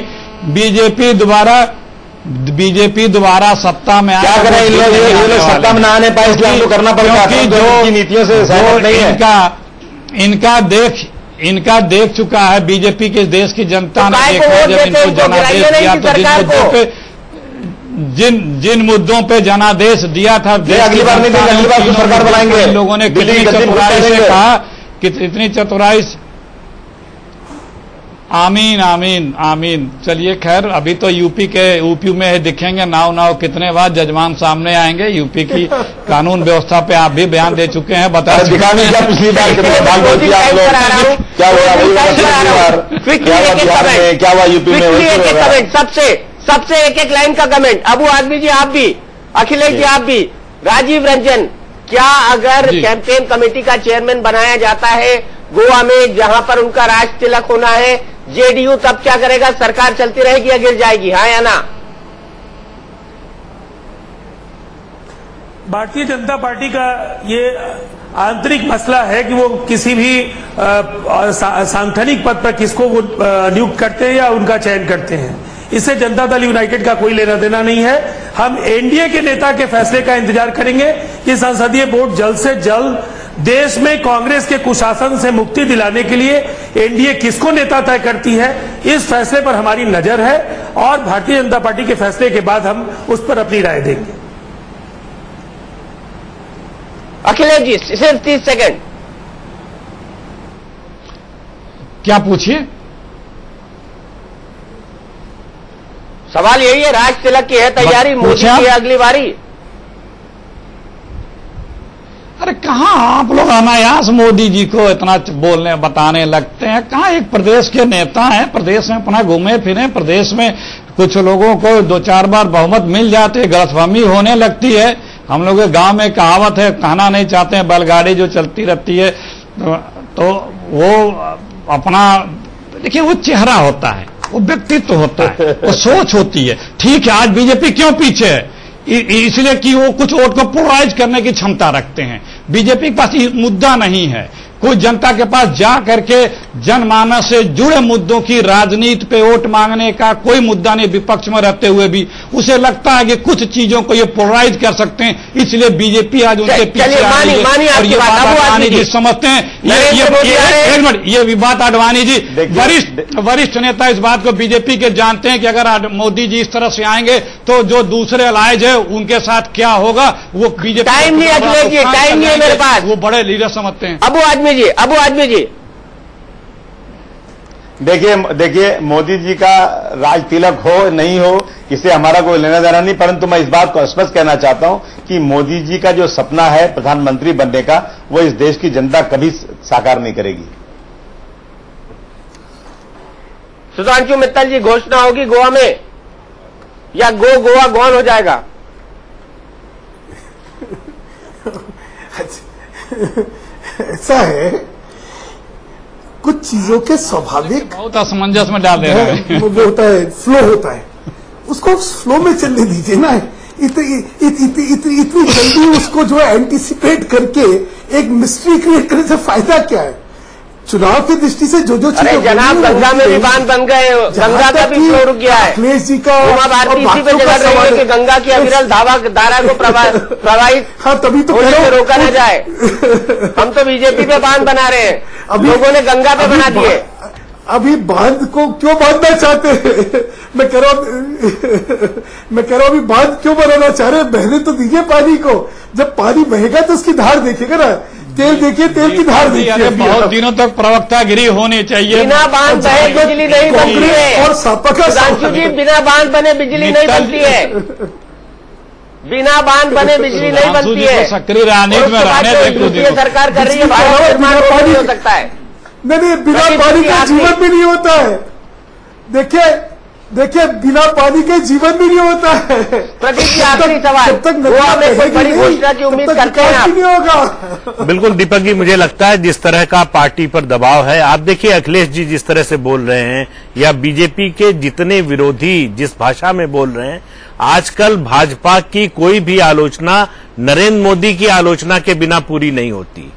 बीजेपी दोबारा सत्ता में क्या करें। ये लोग सत्ता में ना आने पाए, इसलिए हमको करना पड़ेगा, क्योंकि जो नीतियों से सहमत नहीं है। इनका देख चुका है बीजेपी के देश की जनता ने देखा जब इनको जनादेश दिया तो जिन मुद्दों पे जनादेश दिया था अगली बार नहीं, अगली बार तो सरकार बनाएंगे। लोगों ने कितनी चतुराई से कहा कि इतनी चतुराई। आमीन आमीन आमीन। चलिए खैर, अभी तो यूपी में दिखेंगे नाव कितने बार जजमान सामने आएंगे। यूपी की कानून व्यवस्था पे आप भी बयान दे चुके हैं, बता चुके हैं। क्या हुआ यूपी में? सबसे एक लाइन का कमेंट। अबू आदमी जी आप भी, अखिलेश जी आप भी, राजीव रंजन, क्या अगर कैंपेन कमेटी का चेयरमैन बनाया जाता है गोवा में जहां पर उनका राज तिलक होना है, जेडीयू तब क्या करेगा? सरकार चलती रहेगी या गिर जाएगी, हाँ या ना? भारतीय जनता पार्टी का ये आंतरिक मसला है कि वो किसी भी सांगठनिक पद पर किसको वो नियुक्त करते हैं या उनका चयन करते हैं। इससे जनता दल यूनाइटेड का कोई लेना देना नहीं है। हम एनडीए के नेता के फैसले का इंतजार करेंगे कि संसदीय बोर्ड जल्द से जल्द देश में कांग्रेस के कुशासन से मुक्ति दिलाने के लिए एनडीए किसको नेता तय करती है, इस फैसले पर हमारी नजर है और भारतीय जनता पार्टी के फैसले के बाद हम उस पर अपनी राय देंगे। अखिलेश जी सिर्फ 30 सेकंड। क्या पूछिए? सवाल यही है, राज तिलक की है तैयारी, मोदी की है अगली बारी? अरे कहाँ आप लोग अनायास मोदी जी को इतना बोलने बताने लगते हैं। कहाँ एक प्रदेश के नेता हैं, प्रदेश में अपना घूमे फिरे, प्रदेश में कुछ लोगों को 2-4 बार बहुमत मिल जाते है, गलतफहमी होने लगती है। हम लोग के गांव में कहावत है, कहना नहीं चाहते हैं, बैलगाड़ी जो चलती रहती है तो वो अपना देखिए वो चेहरा होता है, वो व्यक्तित्व होता है, वो सोच होती है। ठीक है, आज बीजेपी क्यों पीछे है? इसलिए कि वो कुछ वोट को पोलराइज करने की क्षमता रखते हैं। बीजेपी के पास मुद्दा नहीं है, कोई जनता के पास जा करके जनमानस से जुड़े मुद्दों की राजनीति पे वोट मांगने का कोई मुद्दा नहीं, विपक्ष में रहते हुए भी उसे लगता है कि कुछ चीजों को ये पोलराइज कर सकते हैं, इसलिए बीजेपी आज उनके पीछे आ रही है। और ये बात अडवाणी जी समझते हैं, ये बात अडवाणी जी वरिष्ठ नेता इस बात को बीजेपी के जानते हैं कि अगर मोदी जी इस तरह से आएंगे तो जो दूसरे अलायज है उनके साथ क्या होगा, वो बीजेपी टाइम नहीं है मेरे पास, वो बड़े लीडर समझते हैं। अबू आदमी जी देखिए मोदी जी का राज तिलक हो नहीं हो इससे हमारा कोई लेना देना नहीं, परंतु मैं इस बात को स्पष्ट कहना चाहता हूं कि मोदी जी का जो सपना है प्रधानमंत्री बनने का, वो इस देश की जनता कभी साकार नहीं करेगी। सुधांशु मित्तल जी, घोषणा होगी गोवा में या गोवा गॉन हो जाएगा? ऐसा है, कुछ चीजों के स्वाभाविक बहुत असमंजस में डाल दे रहे हैं, वो होता है, फ्लो होता है, उसको फ्लो में चलने दीजिए ना। इतनी जल्दी उसको जो है एंटिसिपेट करके एक मिस्ट्री क्रिएट करने से फायदा क्या है? चुनाव की दृष्टि से जो अरे जनाब, गंगा में भी बांध बन गए, गंगा का भी फ्लो रुक गया है। अखिलेश जी का उमा भारती इसी पे जगह रही है कि गंगा की अविरल धारा को प्रवाहित हाँ तभी तो रोका न जाए। हम तो बीजेपी पे बांध बना रहे हैं, लोगों ने गंगा पे बना दिए। अभी बांध को क्यों बांधना चाहते हैं? मैं कह रहा हूं अभी बांध क्यों बनाना चाह रहे हैं? बहने तो दीजिए पानी को, जब पानी बहेगा तो उसकी धार देखिएगा ना। तेल देखिए, तेल की धार देखिए। बहुत दिनों तक प्रवक्तागिरी होनी चाहिए। बिना बांध बने बिजली नहीं बनती है। और सापा का जी, बिना बांध बने बिजली नहीं बनती है, बिना बांध बने बिजली नहीं बनती है। सक्रिय राजनीति में रहने सरकार कर रही है, भारत निर्माण नहीं हो सकता है। नहीं, बिना पानी का जीवन भी नहीं होता है। देखिए बिना पानी के जीवन भी नहीं होता है। प्रदीप जी, आखिरी सवाल, गोवा में कोई बड़ी घोषणा की उम्मीद करते हैं आप? नहीं होगा। बिल्कुल दीपक जी, मुझे लगता है जिस तरह का पार्टी पर दबाव है, आप देखिए अखिलेश जी जिस तरह से बोल रहे हैं या बीजेपी के जितने विरोधी जिस भाषा में बोल रहे हैं, आजकल भाजपा की कोई भी आलोचना नरेंद्र मोदी की आलोचना के बिना पूरी नहीं होती।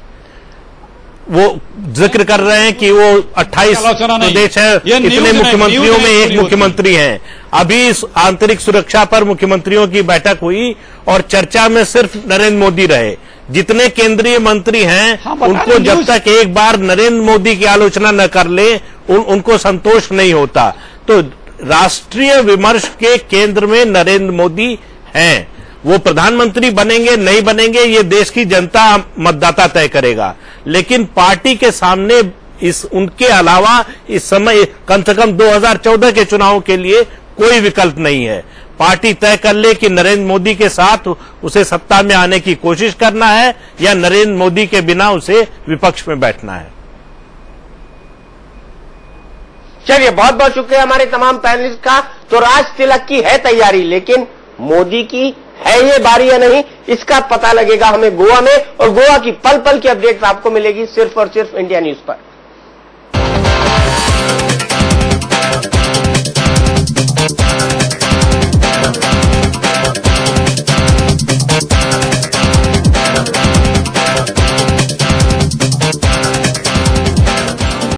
वो जिक्र कर रहे हैं कि वो 28 प्रदेश है, इतने मुख्यमंत्रियों में एक मुख्यमंत्री हैं। अभी आंतरिक सुरक्षा पर मुख्यमंत्रियों की बैठक हुई और चर्चा में सिर्फ नरेंद्र मोदी रहे। जितने केंद्रीय मंत्री हैं उनको जब तक एक बार नरेंद्र मोदी की आलोचना न कर ले उनको संतोष नहीं होता। तो राष्ट्रीय विमर्श के केंद्र में नरेंद्र मोदी हैं। वो प्रधानमंत्री बनेंगे नहीं बनेंगे ये देश की जनता मतदाता तय करेगा, लेकिन पार्टी के सामने उनके अलावा इस समय कम से कम 2014 के चुनाव के लिए कोई विकल्प नहीं है। पार्टी तय कर ले कि नरेंद्र मोदी के साथ उसे सत्ता में आने की कोशिश करना है या नरेंद्र मोदी के बिना उसे विपक्ष में बैठना है। चलिए, बहुत बहुत शुक्रिया हमारे तमाम पैनलिस्ट का। तो राज तिलक की है तैयारी, लेकिन मोदी की है ये बारी या नहीं, इसका पता लगेगा हमें गोवा में। और गोवा की पल पल की अपडेट आपको मिलेगी सिर्फ और सिर्फ इंडिया न्यूज पर।